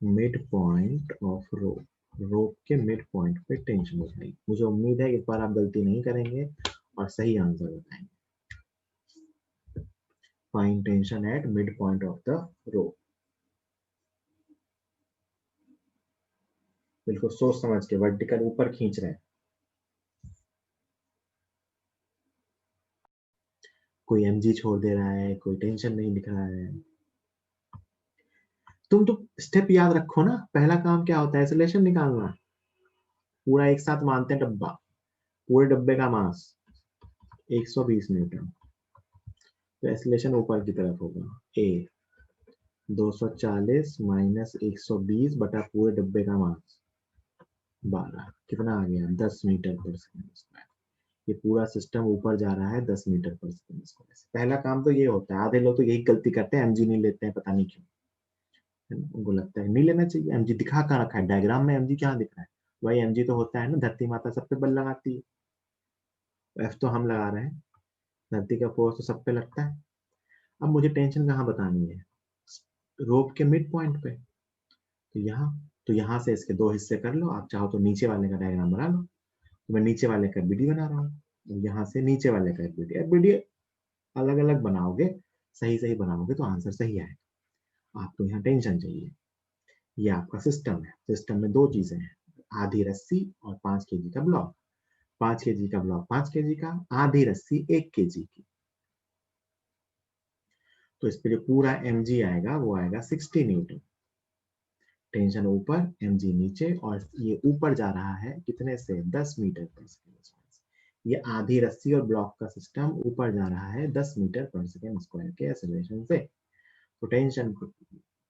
mid point of rope, rope के मिड पॉइंट पे टेंशन बताइए। मुझे उम्मीद है इस बार आप गलती नहीं करेंगे और सही आंसर बताएंगे। Find tension at mid point of the रोप, बिल्कुल सोच समझ के, वर्टिकल ऊपर खींच रहे हैं, कोई एमजी छोड़ दे रहा है, कोई टेंशन नहीं लिख रहा है। तुम तो स्टेप याद रखो ना, पहला काम क्या होता है, एक्सेलरेशन निकालना, पूरा एक साथ मानते हैं डब्बा, पूरे डब्बे का मास 120 न्यूटन, तो एक्सेलरेशन ऊपर की तरफ होगा, ए 240 माइनस 120 बटा पूरे डब्बे का मास 12, कितना आ गया, 10 मीटर पर सेकंड स्क्वायर। ये पूरा सिस्टम ऊपर जा रहा है 10 मीटर पर सेकंड स्क्वायर से। पहला काम तो ये होता है, आधे लोग तो यही गलती करते हैं, एमजी नहीं लेते हैं, पता नहीं क्यों, है ना? उनको लगता है नहीं लेना चाहिए, एमजी दिखा कहाँ रखा है, डायग्राम में एमजी कहाँ दिख रहा है, वही एमजी तो होता है ना, धरती माता सब पे बल लगाती है, एफ तो हम लगा रहे हैं, धरती का फोर्स तो सब पे लगता है। अब मुझे टेंशन कहाँ बतानी है, रोप के मिड पॉइंट पे, तो यहाँ, तो यहाँ से इसके दो हिस्से कर लो, आप चाहो तो नीचे वाले का डायग्राम बना लो, तो मैं नीचे वाले का बीडी बना रहा हूँ, यहाँ से नीचे वाले का बीडी, बीडी अलग अलग बनाओगे, सही सही बनाओगे तो आंसर सही आएगा। आपको यहाँ टेंशन चाहिए, ये आपका सिस्टम है, सिस्टम में दो चीजें हैं, आधी रस्सी और 5 kg का ब्लॉक, 5 kg का ब्लॉक 5 kg का, आधी रस्सी 1 kg की, तो इस पे जो पूरा mg आएगा वो आएगा 60 न्यूटन, टेंशन ऊपर, mg नीचे, और ये ऊपर जा रहा है कितने से, 10 मीटर पर सेकेंड स्क्वायर। ये आधी रस्सी और ब्लॉक का सिस्टम ऊपर जा रहा है 10 मीटर पर सेकेंड स्क्वायर के एक्सेलरेशन से। तो टेंशन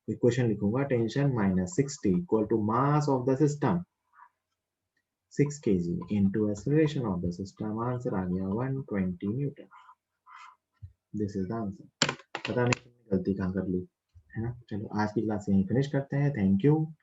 इक्वेशन लिखूंगा, tension minus 60 equal to mass of the system 6 kg into acceleration of the system। Answer आ गया 120 newton. This is the answer. पता नहीं गलती कहाँ कर ली है ना। चलो आज की क्लास यहीं फिनिश करते हैं। Thank you.